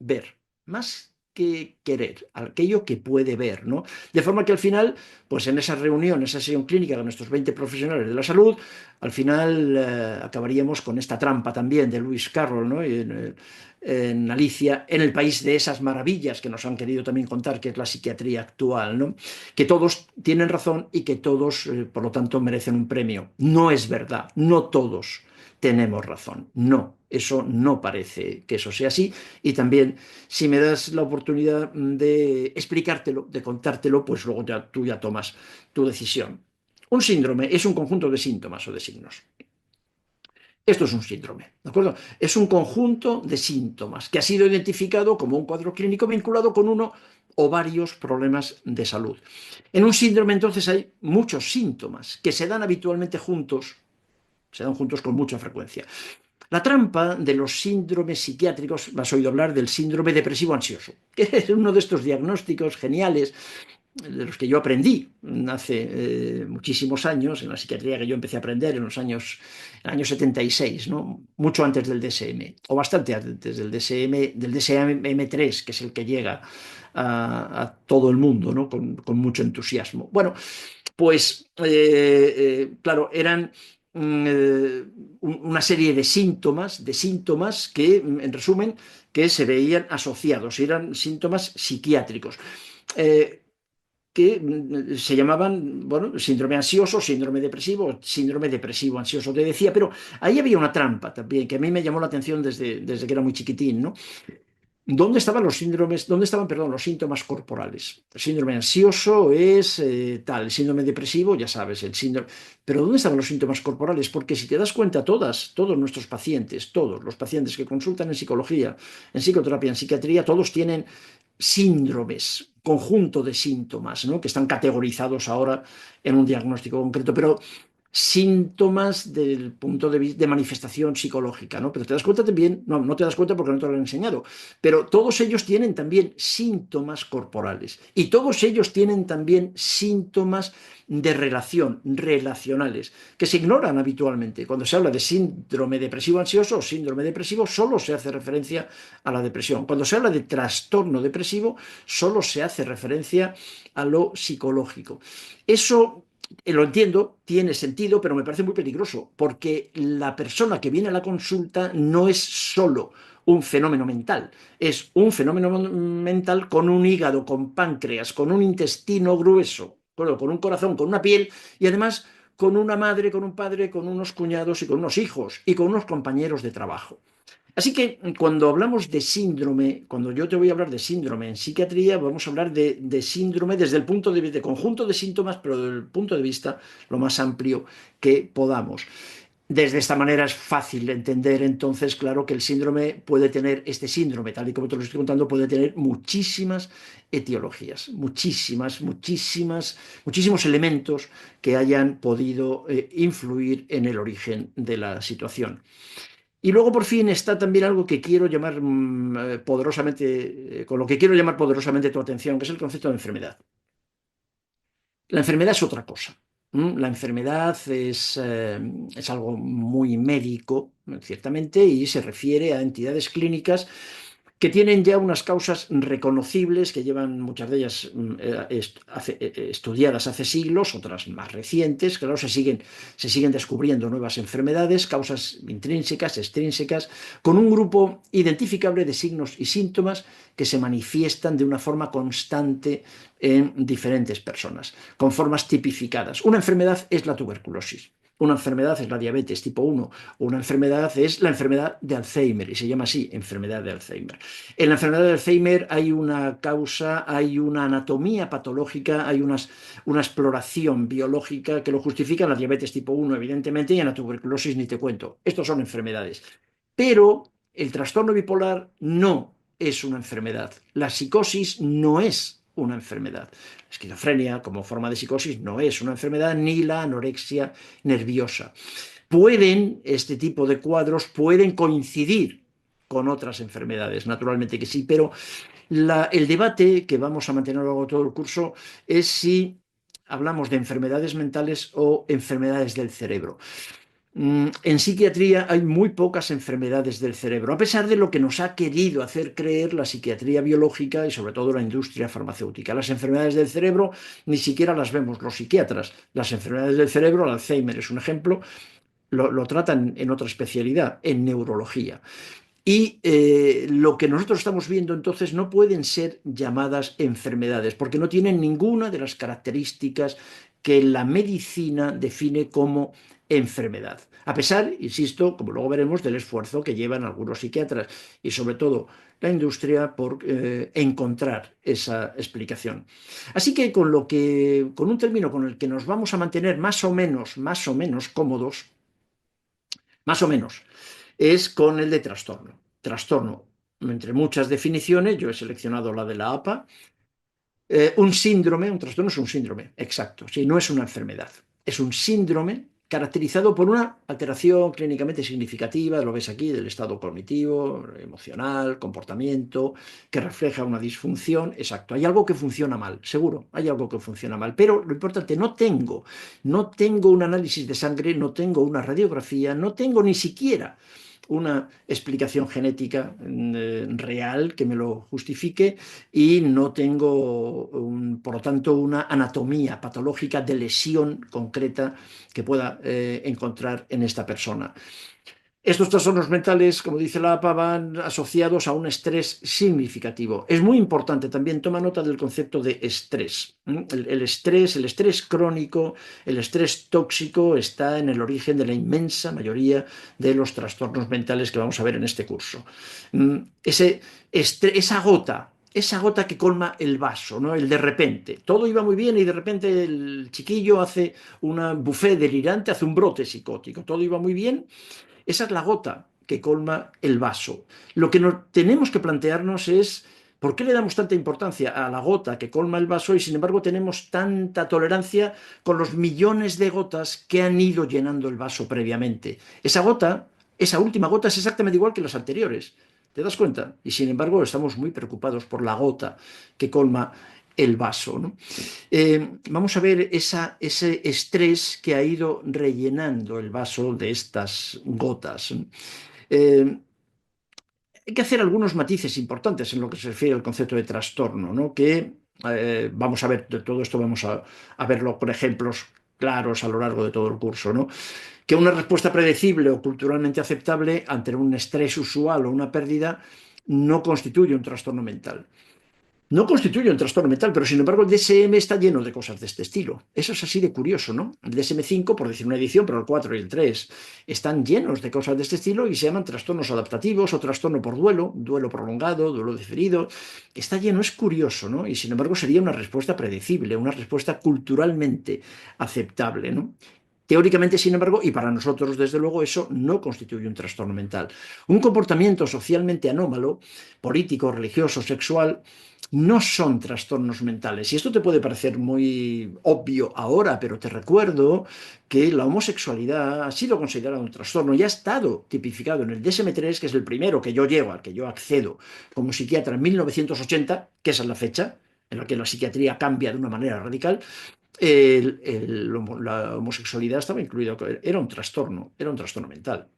ver, más que querer, aquello que puede ver, ¿no? De forma que al final, pues en esa reunión, esa sesión clínica de nuestros 20 profesionales de la salud, al final acabaríamos con esta trampa también de Lewis Carroll, ¿no? En Alicia, en el país de esas maravillas que nos han querido también contar, que es la psiquiatría actual, ¿no? Que todos tienen razón y que todos, por lo tanto, merecen un premio. No es verdad, no todos tenemos razón. No, eso no parece que eso sea así. Y también, si me das la oportunidad de explicártelo, de contártelo, pues luego tú ya tomas tu decisión. Un síndrome es un conjunto de síntomas o de signos. Esto es un síndrome, ¿de acuerdo? Es un conjunto de síntomas que ha sido identificado como un cuadro clínico vinculado con uno o varios problemas de salud. En un síndrome entonces hay muchos síntomas que se dan habitualmente juntos, se dan juntos con mucha frecuencia. La trampa de los síndromes psiquiátricos, has oído hablar del síndrome depresivo ansioso, que es uno de estos diagnósticos geniales de los que yo aprendí hace muchísimos años, en la psiquiatría que yo empecé a aprender en los años, el año 76, ¿no? Mucho antes del DSM, o bastante antes del DSM-3, que es el que llega a todo el mundo, ¿no? Con mucho entusiasmo. Bueno, pues claro, eran una serie de síntomas que, en resumen, que se veían asociados, eran síntomas psiquiátricos. Eh, que se llamaban, bueno, síndrome depresivo ansioso, te decía, pero ahí había una trampa también que a mí me llamó la atención desde que era muy chiquitín, ¿no? ¿Dónde estaban los síndromes, dónde estaban, perdón, los síntomas corporales? El síndrome ansioso es tal, el síndrome depresivo, ya sabes, el síndrome. Pero ¿dónde estaban los síntomas corporales? Porque si te das cuenta, todos nuestros pacientes, todos los pacientes que consultan en psicología, en psicoterapia, en psiquiatría, todos tienen síndromes, conjunto de síntomas, ¿no? Que están categorizados ahora en un diagnóstico concreto. Pero síntomas del punto de vista de manifestación psicológica, ¿no? Pero te das cuenta también, no, no te das cuenta porque no te lo han enseñado, pero todos ellos tienen también síntomas corporales y todos ellos tienen también síntomas de relación, relacionales, que se ignoran habitualmente. Cuando se habla de síndrome depresivo ansioso o síndrome depresivo, solo se hace referencia a la depresión. Cuando se habla de trastorno depresivo, solo se hace referencia a lo psicológico. Eso lo entiendo, tiene sentido, pero me parece muy peligroso, porque la persona que viene a la consulta no es solo un fenómeno mental, es un fenómeno mental con un hígado, con páncreas, con un intestino grueso, con un corazón, con una piel y además con una madre, con un padre, con unos cuñados y con unos hijos y con unos compañeros de trabajo. Así que cuando hablamos de síndrome, cuando yo te voy a hablar de síndrome en psiquiatría, vamos a hablar de síndrome desde el punto de vista de conjunto de síntomas, pero desde el punto de vista lo más amplio que podamos. Desde esta manera es fácil entender entonces, claro, que el síndrome puede tener, este síndrome, tal y como te lo estoy contando, puede tener muchísimas etiologías, muchísimos elementos que hayan podido influir en el origen de la situación. Y luego por fin está también algo que quiero llamar poderosamente, con lo que quiero llamar poderosamente tu atención, que es el concepto de enfermedad. La enfermedad es otra cosa. La enfermedad es algo muy médico, ciertamente, y se refiere a entidades clínicas que tienen ya unas causas reconocibles, que llevan muchas de ellas estudiadas hace siglos, otras más recientes. Claro, se siguen descubriendo nuevas enfermedades, causas intrínsecas, extrínsecas, con un grupo identificable de signos y síntomas que se manifiestan de una forma constante en diferentes personas, con formas tipificadas. Una enfermedad es la tuberculosis. Una enfermedad es la diabetes tipo 1, una enfermedad es la enfermedad de Alzheimer, y se llama así, enfermedad de Alzheimer. En la enfermedad de Alzheimer hay una causa, hay una anatomía patológica, hay una exploración biológica que lo justifica. En la diabetes tipo 1, evidentemente, y en la tuberculosis ni te cuento. Estos son enfermedades. Pero el trastorno bipolar no es una enfermedad. La psicosis no es una enfermedad. La esquizofrenia como forma de psicosis no es una enfermedad, ni la anorexia nerviosa. Este tipo de cuadros pueden coincidir con otras enfermedades, naturalmente que sí, pero el debate que vamos a mantener a lo largo de todo el curso es si hablamos de enfermedades mentales o enfermedades del cerebro. En psiquiatría hay muy pocas enfermedades del cerebro, a pesar de lo que nos ha querido hacer creer la psiquiatría biológica y sobre todo la industria farmacéutica. Las enfermedades del cerebro ni siquiera las vemos los psiquiatras. Las enfermedades del cerebro, el Alzheimer es un ejemplo, lo tratan en otra especialidad, en neurología. Y lo que nosotros estamos viendo entonces no pueden ser llamadas enfermedades, porque no tienen ninguna de las características que la medicina define como enfermedad. A pesar, insisto, como luego veremos, del esfuerzo que llevan algunos psiquiatras y sobre todo la industria por encontrar esa explicación. Así que con un término con el que nos vamos a mantener más o menos cómodos, más o menos, es con el de trastorno. Trastorno, entre muchas definiciones, yo he seleccionado la de la APA. Un síndrome, un trastorno es un síndrome, exacto, sí, no es una enfermedad. Es un síndrome caracterizado por una alteración clínicamente significativa, lo ves aquí, del estado cognitivo, emocional, comportamiento, que refleja una disfunción. Exacto, hay algo que funciona mal, seguro, hay algo que funciona mal, pero lo importante, no tengo un análisis de sangre, no tengo una radiografía, no tengo ni siquiera una explicación genética real que me lo justifique, y no tengo, por lo tanto, una anatomía patológica de lesión concreta que pueda encontrar en esta persona. Estos trastornos mentales, como dice la APA, van asociados a un estrés significativo. Es muy importante también, toma nota del concepto de estrés. El estrés crónico, el estrés tóxico está en el origen de la inmensa mayoría de los trastornos mentales que vamos a ver en este curso. Esa gota que colma el vaso, ¿no? El de repente. Todo iba muy bien y de repente el chiquillo hace una buffet delirante, hace un brote psicótico. Todo iba muy bien. Esa es la gota que colma el vaso. Lo que tenemos que plantearnos es por qué le damos tanta importancia a la gota que colma el vaso y sin embargo tenemos tanta tolerancia con los millones de gotas que han ido llenando el vaso previamente. Esa gota, esa última gota es exactamente igual que las anteriores. ¿Te das cuenta? Y sin embargo estamos muy preocupados por la gota que colma el vaso, ¿no? Vamos a ver ese estrés que ha ido rellenando el vaso de estas gotas. Eh, Hay que hacer algunos matices importantes en lo que se refiere al concepto de trastorno, ¿no? Que vamos a ver, de todo esto vamos a verlo con ejemplos claros a lo largo de todo el curso, ¿no? Que una respuesta predecible o culturalmente aceptable ante un estrés usual o una pérdida no constituye un trastorno mental. No constituye un trastorno mental, pero sin embargo el DSM está lleno de cosas de este estilo. Eso es así de curioso, ¿no? El DSM-5, por decir una edición, pero el 4 y el 3 están llenos de cosas de este estilo y se llaman trastornos adaptativos o trastorno por duelo, duelo prolongado, duelo diferido. Está lleno, es curioso, ¿no? Y sin embargo sería una respuesta predecible, una respuesta culturalmente aceptable, ¿no? Teóricamente, sin embargo, y para nosotros, desde luego, eso no constituye un trastorno mental. Un comportamiento socialmente anómalo, político, religioso, sexual, no son trastornos mentales. Y esto te puede parecer muy obvio ahora, pero te recuerdo que la homosexualidad ha sido considerada un trastorno y ha estado tipificado en el DSM-3, que es el primero que yo llevo, al que yo accedo como psiquiatra en 1980, que esa es la fecha en la que la psiquiatría cambia de una manera radical. La homosexualidad estaba incluida, era un trastorno mental.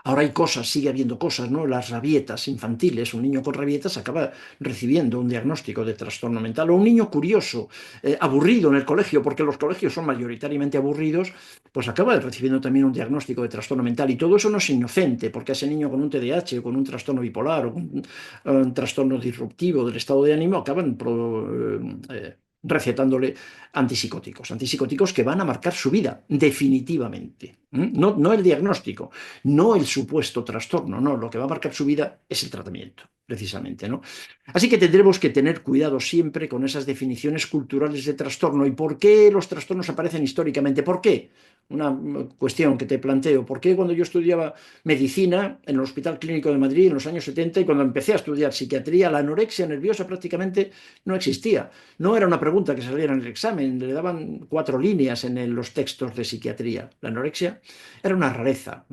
Ahora hay cosas, sigue habiendo cosas, ¿no? Las rabietas infantiles. Un niño con rabietas acaba recibiendo un diagnóstico de trastorno mental. O un niño curioso, aburrido en el colegio, porque los colegios son mayoritariamente aburridos, pues acaba recibiendo también un diagnóstico de trastorno mental. Y todo eso no es inocente, porque a ese niño con un TDAH o con un trastorno bipolar o con un trastorno disruptivo del estado de ánimo acaban recetándole antipsicóticos que van a marcar su vida, definitivamente. No, no el diagnóstico, no el supuesto trastorno, no, lo que va a marcar su vida es el tratamiento, precisamente, ¿no? Así que tendremos que tener cuidado siempre con esas definiciones culturales de trastorno. ¿Y por qué los trastornos aparecen históricamente? ¿Por qué? Una cuestión que te planteo. ¿Por qué cuando yo estudiaba medicina en el Hospital Clínico de Madrid en los años 70 y cuando empecé a estudiar psiquiatría, la anorexia nerviosa prácticamente no existía? No era una pregunta que saliera en el examen, le daban 4 líneas en los textos de psiquiatría. La anorexia era una rareza,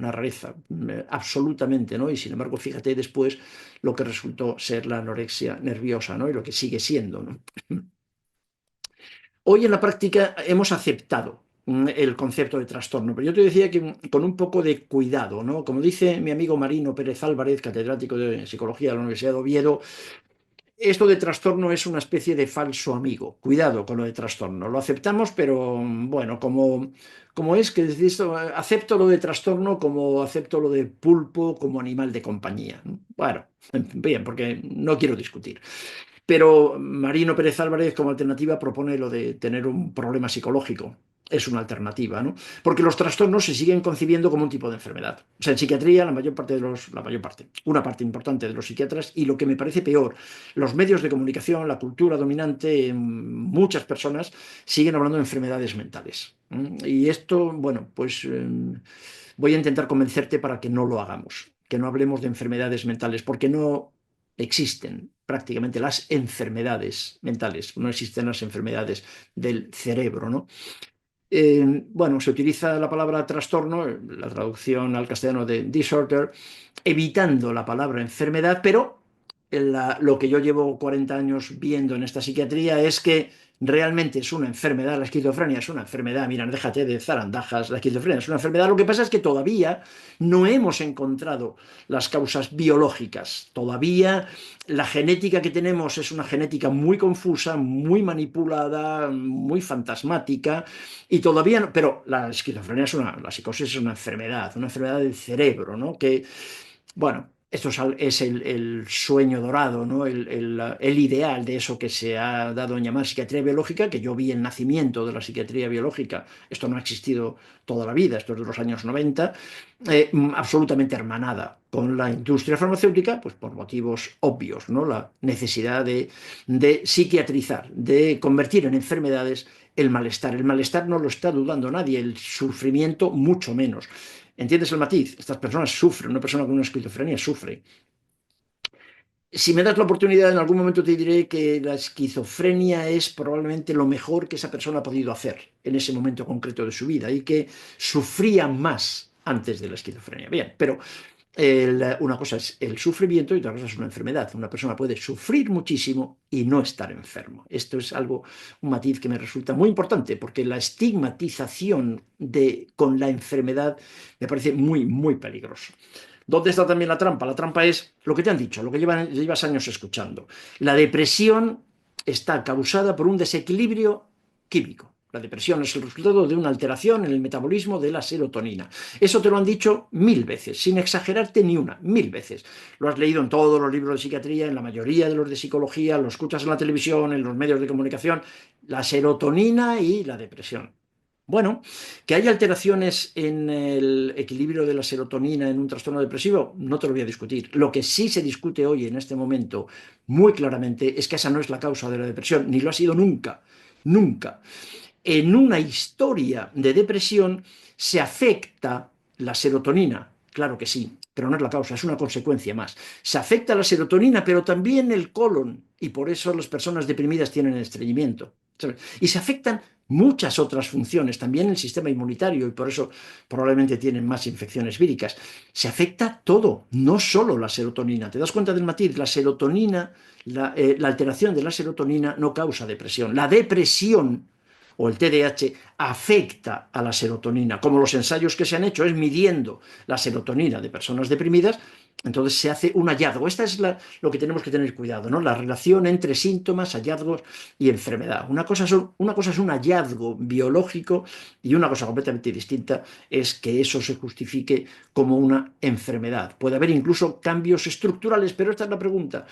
absolutamente, ¿no? Y sin embargo, fíjate después lo que resultó ser la anorexia nerviosa, ¿no? Y lo que sigue siendo, ¿no? Hoy en la práctica hemos aceptado el concepto de trastorno, pero yo te decía que con un poco de cuidado, ¿no? Como dice mi amigo Marino Pérez Álvarez, catedrático de Psicología de la Universidad de Oviedo, esto de trastorno es una especie de falso amigo. Cuidado con lo de trastorno. Lo aceptamos, pero bueno, como es que decís, acepto lo de trastorno como acepto lo de pulpo como animal de compañía. Bueno, bien, porque no quiero discutir. Pero Marino Pérez Álvarez como alternativa propone lo de tener un problema psicológico. Es una alternativa, ¿no? Porque los trastornos se siguen concibiendo como un tipo de enfermedad. O sea, en psiquiatría una parte importante de los psiquiatras, y lo que me parece peor, los medios de comunicación, la cultura dominante, muchas personas siguen hablando de enfermedades mentales. Y esto, bueno, pues voy a intentar convencerte para que no lo hagamos, que no hablemos de enfermedades mentales, porque no existen prácticamente las enfermedades mentales, no existen las enfermedades del cerebro, ¿no? Bueno, se utiliza la palabra trastorno, la traducción al castellano de disorder, evitando la palabra enfermedad, pero lo que yo llevo 40 años viendo en esta psiquiatría es que realmente es una enfermedad, la esquizofrenia es una enfermedad, mira, déjate de zarandajas, la esquizofrenia es una enfermedad, lo que pasa es que todavía no hemos encontrado las causas biológicas, todavía la genética que tenemos es una genética muy confusa, muy manipulada, muy fantasmática, y todavía no, pero la esquizofrenia la psicosis es una enfermedad del cerebro, ¿no? Que, bueno, esto es el sueño dorado, ¿no? El ideal de eso que se ha dado en llamar psiquiatría biológica, que yo vi el nacimiento de la psiquiatría biológica. Esto no ha existido toda la vida, esto es de los años 90, absolutamente hermanada con la industria farmacéutica, pues por motivos obvios, ¿no? La necesidad de psiquiatrizar, de convertir en enfermedades el malestar. El malestar no lo está dudando nadie, el sufrimiento mucho menos. ¿Entiendes el matiz? Estas personas sufren, una persona con una esquizofrenia sufre. Si me das la oportunidad, en algún momento te diré que la esquizofrenia es probablemente lo mejor que esa persona ha podido hacer en ese momento concreto de su vida y que sufría más antes de la esquizofrenia. Bien, pero una cosa es el sufrimiento y otra cosa es una enfermedad. Una persona puede sufrir muchísimo y no estar enfermo. Esto es un matiz que me resulta muy importante porque la estigmatización con la enfermedad me parece muy, muy peligroso. ¿Dónde está también la trampa? La trampa es lo que te han dicho, lo que llevas años escuchando. La depresión está causada por un desequilibrio químico. La depresión es el resultado de una alteración en el metabolismo de la serotonina. Eso te lo han dicho 1000 veces, sin exagerarte ni una, 1000 veces. Lo has leído en todos los libros de psiquiatría, en la mayoría de los de psicología, lo escuchas en la televisión, en los medios de comunicación. La serotonina y la depresión. Bueno, que hay alteraciones en el equilibrio de la serotonina en un trastorno depresivo, no te lo voy a discutir. Lo que sí se discute hoy en este momento muy claramente es que esa no es la causa de la depresión, ni lo ha sido nunca, nunca. En una historia de depresión se afecta la serotonina, claro que sí, pero no es la causa, es una consecuencia más. Se afecta la serotonina, pero también el colon, y por eso las personas deprimidas tienen estreñimiento. ¿Sabes? Y se afectan muchas otras funciones, también el sistema inmunitario, y por eso probablemente tienen más infecciones víricas. Se afecta todo, no solo la serotonina. ¿Te das cuenta del matiz? La serotonina, la alteración de la serotonina no causa depresión. La depresión o el TDAH afecta a la serotonina. Como los ensayos que se han hecho es midiendo la serotonina de personas deprimidas, entonces se hace un hallazgo. Esta es lo que tenemos que tener cuidado, ¿no? La relación entre síntomas, hallazgos y enfermedad. Una cosa es un hallazgo biológico y una cosa completamente distinta es que eso se justifique como una enfermedad. Puede haber incluso cambios estructurales, pero esta es la pregunta.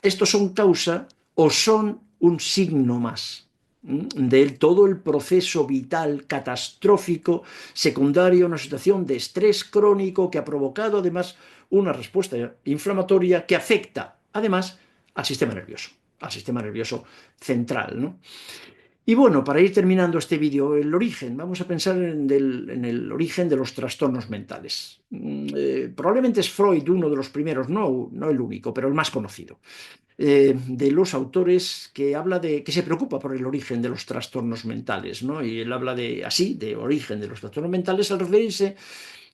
¿Estos son causa o son un signo más de todo el proceso vital catastrófico secundario a una situación de estrés crónico que ha provocado además una respuesta inflamatoria que afecta además al sistema nervioso central, ¿no? Y bueno, para ir terminando este vídeo, el origen, vamos a pensar en el origen de los trastornos mentales. Probablemente es Freud uno de los primeros, no el único, pero el más conocido, de los autores que habla que se preocupa por el origen de los trastornos mentales, ¿no? Y él habla de origen de los trastornos mentales al referirse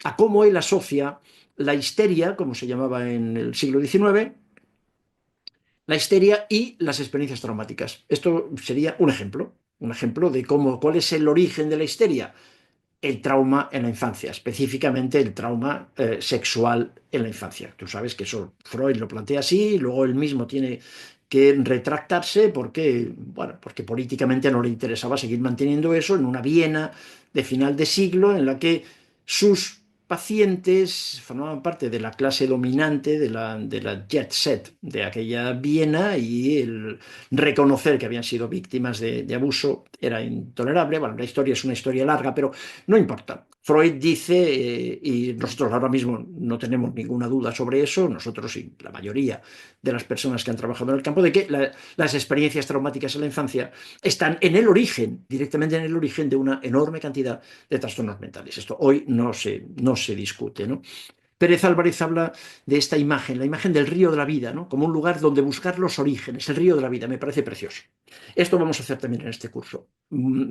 a cómo él asocia la histeria, como se llamaba en el siglo XIX, la histeria y las experiencias traumáticas. Esto sería un ejemplo de cuál es el origen de la histeria. El trauma en la infancia, específicamente el trauma sexual en la infancia. Tú sabes que eso Freud lo plantea así, y luego él mismo tiene que retractarse porque, bueno, porque políticamente no le interesaba seguir manteniendo eso en una Viena de final de siglo en la que sus pacientes formaban parte de la clase dominante de la jet set de aquella Viena y el reconocer que habían sido víctimas de abuso era intolerable. Bueno, la historia es una historia larga, pero no importa. Freud dice, y nosotros ahora mismo no tenemos ninguna duda sobre eso, nosotros y la mayoría de las personas que han trabajado en el campo, de que las experiencias traumáticas en la infancia están en el origen, directamente en el origen de una enorme cantidad de trastornos mentales. Esto hoy no se discute, ¿no? Pérez Álvarez habla de esta imagen, la imagen del río de la vida, ¿no? Como un lugar donde buscar los orígenes, el río de la vida, me parece precioso. Esto vamos a hacer también en este curso,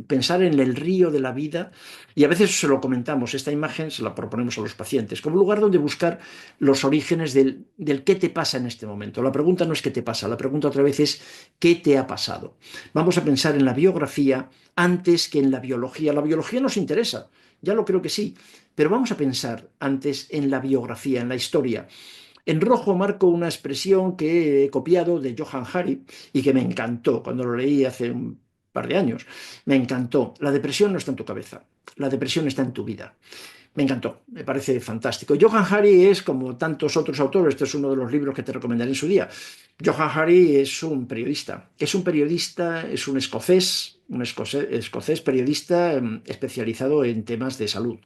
pensar en el río de la vida y a veces se lo comentamos, esta imagen se la proponemos a los pacientes, como un lugar donde buscar los orígenes del qué te pasa en este momento. La pregunta no es qué te pasa, la pregunta otra vez es qué te ha pasado. Vamos a pensar en la biografía antes que en la biología. La biología nos interesa, ya lo creo que sí, pero vamos a pensar antes en la biografía, en la historia. En rojo marco una expresión que he copiado de Johann Hari y que me encantó cuando lo leí hace un par de años. Me encantó. La depresión no está en tu cabeza, la depresión está en tu vida. Me encantó, me parece fantástico. Johann Hari es, como tantos otros autores, este es uno de los libros que te recomendaré en su día. Johann Hari es un periodista, es un escocés periodista especializado en temas de salud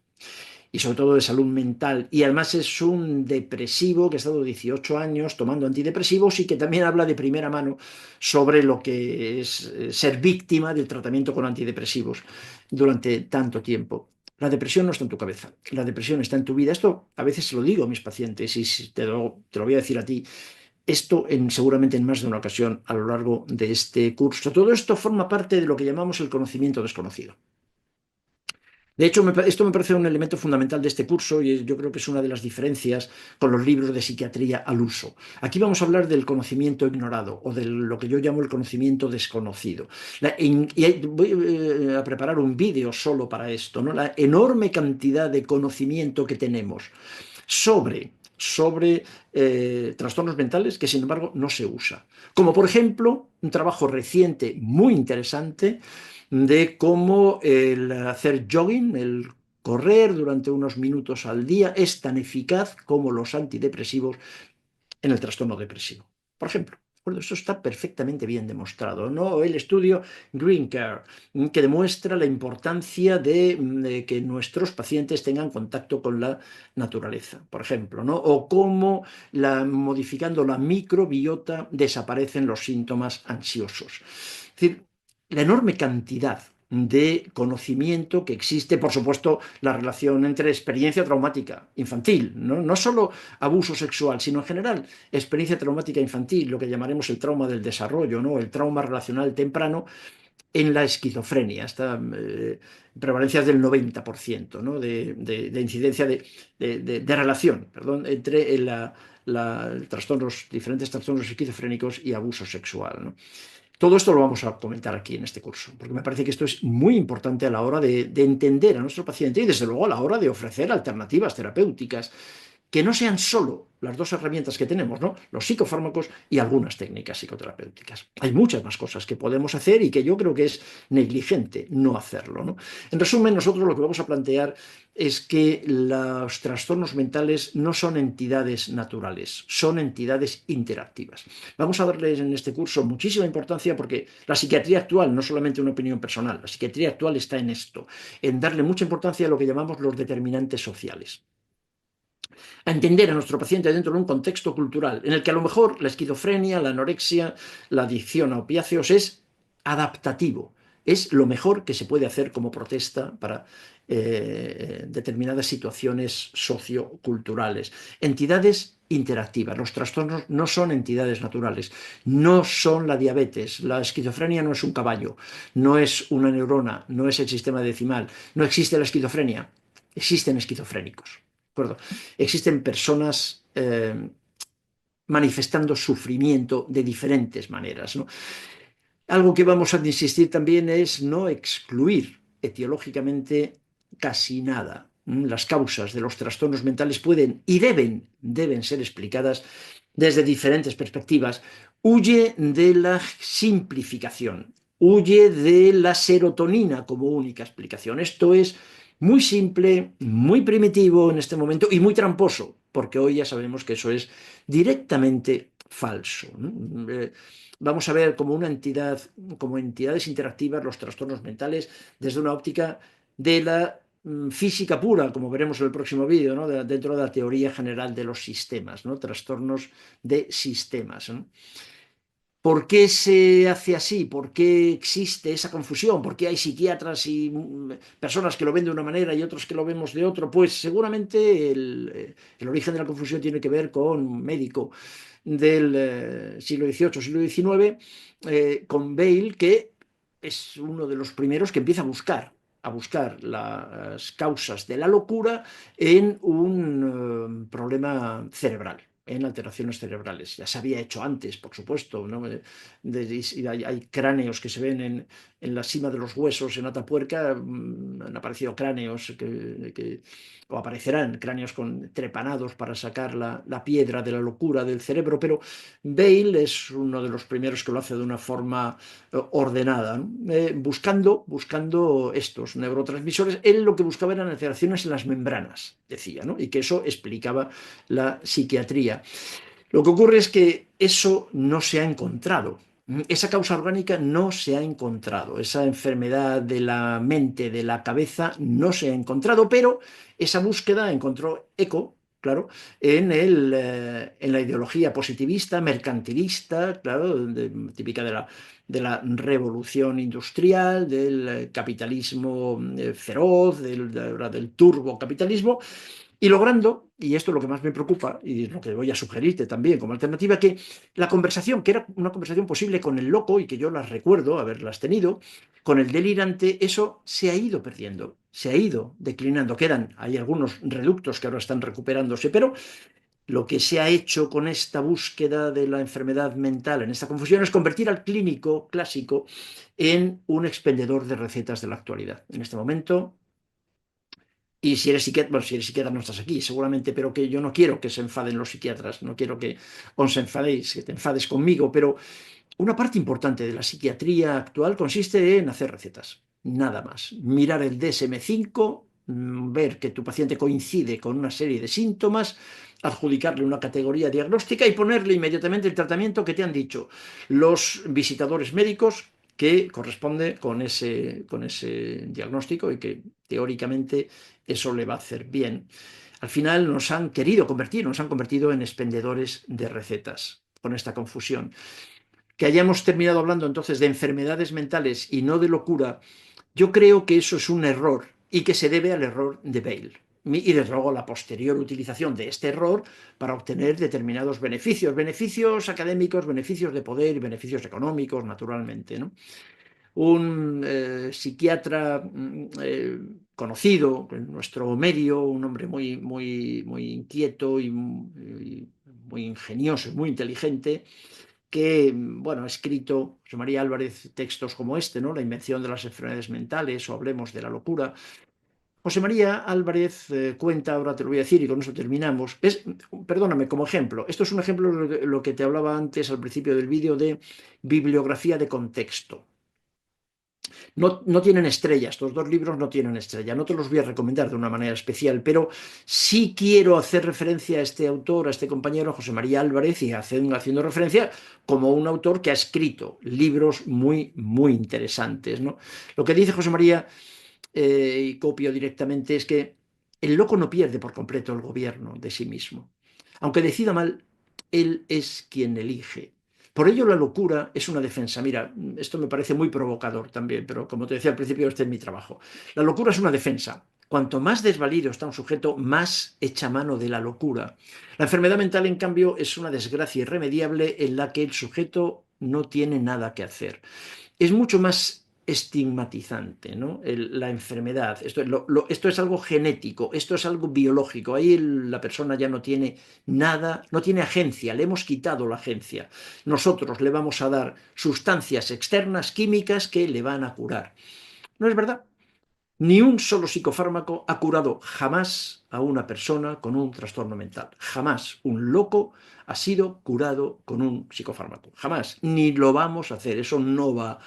y sobre todo de salud mental. Y además es un depresivo que ha estado 18 años tomando antidepresivos y que también habla de primera mano sobre lo que es ser víctima del tratamiento con antidepresivos durante tanto tiempo. La depresión no está en tu cabeza, la depresión está en tu vida. Esto a veces se lo digo a mis pacientes y si te lo voy a decir a ti. Esto seguramente en más de una ocasión a lo largo de este curso. Todo esto forma parte de lo que llamamos el conocimiento desconocido. De hecho, esto me parece un elemento fundamental de este curso y yo creo que es una de las diferencias con los libros de psiquiatría al uso. Aquí vamos a hablar del conocimiento ignorado o de lo que yo llamo el conocimiento desconocido. Voy a preparar un vídeo solo para esto, ¿no? La enorme cantidad de conocimiento que tenemos sobre trastornos mentales que sin embargo no se usa. Como por ejemplo un trabajo reciente muy interesante de cómo el hacer jogging, el correr durante unos minutos al día es tan eficaz como los antidepresivos en el trastorno depresivo. Por ejemplo, bueno, eso está perfectamente bien demostrado, ¿no? El estudio Green Care, que demuestra la importancia de que nuestros pacientes tengan contacto con la naturaleza, por ejemplo, ¿no? O cómo modificando la microbiota desaparecen los síntomas ansiosos. Es decir, la enorme cantidad de conocimiento que existe, por supuesto, la relación entre experiencia traumática infantil, no solo abuso sexual, sino en general experiencia traumática infantil, lo que llamaremos el trauma del desarrollo, ¿no? El trauma relacional temprano en la esquizofrenia, esta prevalencia es del 90%, ¿no? de incidencia de relación, perdón, entre diferentes trastornos esquizofrénicos y abuso sexual, ¿no? Todo esto lo vamos a comentar aquí en este curso, porque me parece que esto es muy importante a la hora de entender a nuestro paciente y desde luego a la hora de ofrecer alternativas terapéuticas que no sean solo las dos herramientas que tenemos, ¿no? Los psicofármacos y algunas técnicas psicoterapéuticas. Hay muchas más cosas que podemos hacer y que yo creo que es negligente no hacerlo, ¿no? En resumen, nosotros lo que vamos a plantear es que los trastornos mentales no son entidades naturales, son entidades interactivas. Vamos a darles en este curso muchísima importancia porque la psiquiatría actual, no solamente una opinión personal, la psiquiatría actual está en esto, en darle mucha importancia a lo que llamamos los determinantes sociales, a entender a nuestro paciente dentro de un contexto cultural en el que a lo mejor la esquizofrenia, la anorexia, la adicción a opiáceos es adaptativo, es lo mejor que se puede hacer como protesta para determinadas situaciones socioculturales. Entidades interactivas. Los trastornos no son entidades naturales, no son la diabetes, la esquizofrenia no es un caballo, no es una neurona, no es el sistema decimal, no existe la esquizofrenia, existen esquizofrénicos. ¿De acuerdo? Existen personas manifestando sufrimiento de diferentes maneras, ¿no? Algo que vamos a insistir también es no excluir etiológicamente casi nada. Las causas de los trastornos mentales pueden y deben ser explicadas desde diferentes perspectivas. Huye de la simplificación, huye de la serotonina como única explicación. Esto es muy simple, muy primitivo en este momento y muy tramposo, porque hoy ya sabemos que eso es directamente falso, ¿no? Vamos a ver como una entidad, como entidades interactivas, los trastornos mentales desde una óptica de la física pura, como veremos en el próximo vídeo, ¿no? Dentro de la teoría general de los sistemas, ¿no? Trastornos de sistemas, ¿no? ¿Por qué se hace así? ¿Por qué existe esa confusión? ¿Por qué hay psiquiatras y personas que lo ven de una manera y otros que lo vemos de otro? Pues seguramente el origen de la confusión tiene que ver con un médico del siglo XVIII, siglo XIX, con Bale, que es uno de los primeros que empieza a buscar las causas de la locura en un problema cerebral, en alteraciones cerebrales. Ya se había hecho antes, por supuesto, ¿no? Hay cráneos que se ven en la cima de los huesos en Atapuerca, han aparecido cráneos o aparecerán cráneos trepanados para sacar la piedra de la locura del cerebro, pero Bale es uno de los primeros que lo hace de una forma ordenada, ¿no? Buscando estos neurotransmisores. Él lo que buscaba eran alteraciones en las membranas, decía, ¿no? Y que eso explicaba la psiquiatría. Lo que ocurre es que eso no se ha encontrado. Esa causa orgánica no se ha encontrado, esa enfermedad de la mente, de la cabeza, no se ha encontrado, pero esa búsqueda encontró eco, claro, en la ideología positivista, mercantilista, claro, típica de la revolución industrial, del capitalismo feroz, del turbocapitalismo, y logrando, y esto es lo que más me preocupa, y lo que voy a sugerirte también como alternativa, que la conversación, que era una conversación posible con el loco, y que yo las recuerdo haberlas tenido, con el delirante, eso se ha ido perdiendo, se ha ido declinando. Hay algunos reductos que ahora están recuperándose, pero lo que se ha hecho con esta búsqueda de la enfermedad mental, en esta confusión, es convertir al clínico clásico en un expendedor de recetas de la actualidad. En este momento, y si eres psiquiatra, bueno, si eres psiquiatra no estás aquí, seguramente, pero que yo no quiero que se enfaden los psiquiatras, no quiero que os enfadéis, que te enfades conmigo, pero una parte importante de la psiquiatría actual consiste en hacer recetas, nada más. Mirar el DSM-5, ver que tu paciente coincide con una serie de síntomas, adjudicarle una categoría diagnóstica y ponerle inmediatamente el tratamiento que te han dicho los visitadores médicos que corresponde con ese diagnóstico y que teóricamente eso le va a hacer bien. Al final nos han convertido en expendedores de recetas con esta confusión. Que hayamos terminado hablando entonces de enfermedades mentales y no de locura, yo creo que eso es un error y que se debe al error de Bale. Y desde luego la posterior utilización de este error para obtener determinados beneficios académicos, beneficios de poder y beneficios económicos, naturalmente, ¿no? Un psiquiatra conocido en nuestro medio, un hombre muy, muy, muy inquieto y muy ingenioso y muy inteligente, que, bueno, ha escrito José María Álvarez textos como este, ¿no? La invención de las enfermedades mentales o Hablemos de la locura. José María Álvarez cuenta, ahora te lo voy a decir y con eso terminamos. Perdóname, como ejemplo, esto es un ejemplo de lo que te hablaba antes al principio del vídeo de bibliografía de contexto. No, no tienen estrella, estos dos libros no tienen estrella, no te los voy a recomendar de una manera especial, pero sí quiero hacer referencia a este autor, a este compañero, José María Álvarez, y haciendo referencia como un autor que ha escrito libros muy, muy interesantes, ¿no? Lo que dice José María, y copio directamente, es que el loco no pierde por completo el gobierno de sí mismo. Aunque decida mal, él es quien elige. Por ello la locura es una defensa. Mira, esto me parece muy provocador también, pero como te decía al principio, este es mi trabajo. La locura es una defensa. Cuanto más desvalido está un sujeto, más echa mano de la locura. La enfermedad mental, en cambio, es una desgracia irremediable en la que el sujeto no tiene nada que hacer. Es mucho más estigmatizante, ¿no? La enfermedad. Esto es algo genético, esto es algo biológico. Ahí la persona ya no tiene nada, no tiene agencia, le hemos quitado la agencia. Nosotros le vamos a dar sustancias externas, químicas, que le van a curar. ¿No es verdad? Ni un solo psicofármaco ha curado jamás a una persona con un trastorno mental. Jamás un loco ha sido curado con un psicofármaco. Jamás. Ni lo vamos a hacer. Eso no va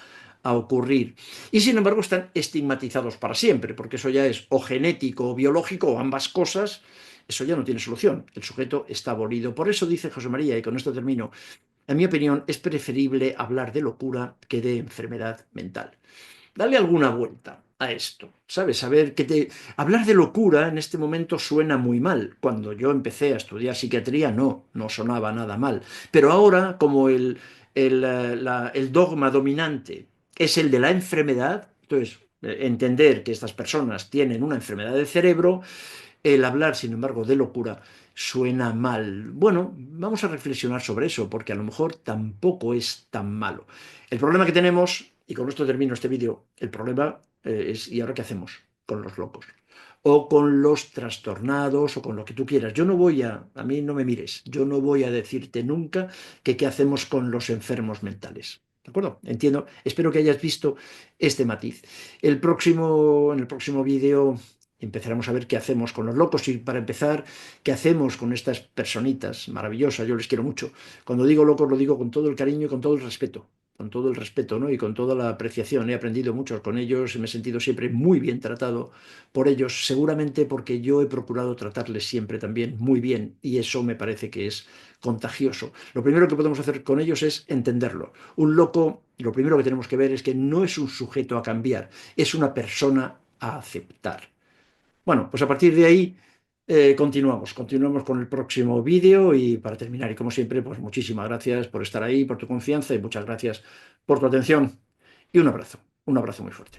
a ocurrir. Y sin embargo están estigmatizados para siempre, porque eso ya es o genético o biológico o ambas cosas. Eso ya no tiene solución. El sujeto está abolido. Por eso dice José María, y con esto termino, en mi opinión es preferible hablar de locura que de enfermedad mental. Dale alguna vuelta a esto, ¿sabes? Hablar de locura en este momento suena muy mal. Cuando yo empecé a estudiar psiquiatría no sonaba nada mal. Pero ahora, como el dogma dominante es el de la enfermedad, entonces entender que estas personas tienen una enfermedad del cerebro, el hablar, sin embargo, de locura suena mal. Bueno, vamos a reflexionar sobre eso, porque a lo mejor tampoco es tan malo. El problema que tenemos, y con esto termino este vídeo, el problema es, ¿y ahora qué hacemos con los locos? O con los trastornados, o con lo que tú quieras. A mí no me mires, yo no voy a decirte nunca que qué hacemos con los enfermos mentales. ¿De acuerdo? Entiendo, espero que hayas visto este matiz. En el próximo vídeo empezaremos a ver qué hacemos con los locos y, para empezar, qué hacemos con estas personitas maravillosas. Yo les quiero mucho. Cuando digo locos lo digo con todo el cariño y con todo el respeto. Con todo el respeto, ¿no? Y con toda la apreciación. He aprendido mucho con ellos y me he sentido siempre muy bien tratado por ellos, seguramente porque yo he procurado tratarles siempre también muy bien, y eso me parece que es contagioso. Lo primero que podemos hacer con ellos es entenderlo. Un loco, lo primero que tenemos que ver es que no es un sujeto a cambiar, es una persona a aceptar. Bueno, pues a partir de ahí continuamos con el próximo vídeo, y para terminar, y como siempre, pues muchísimas gracias por estar ahí, por tu confianza, y muchas gracias por tu atención, y un abrazo muy fuerte.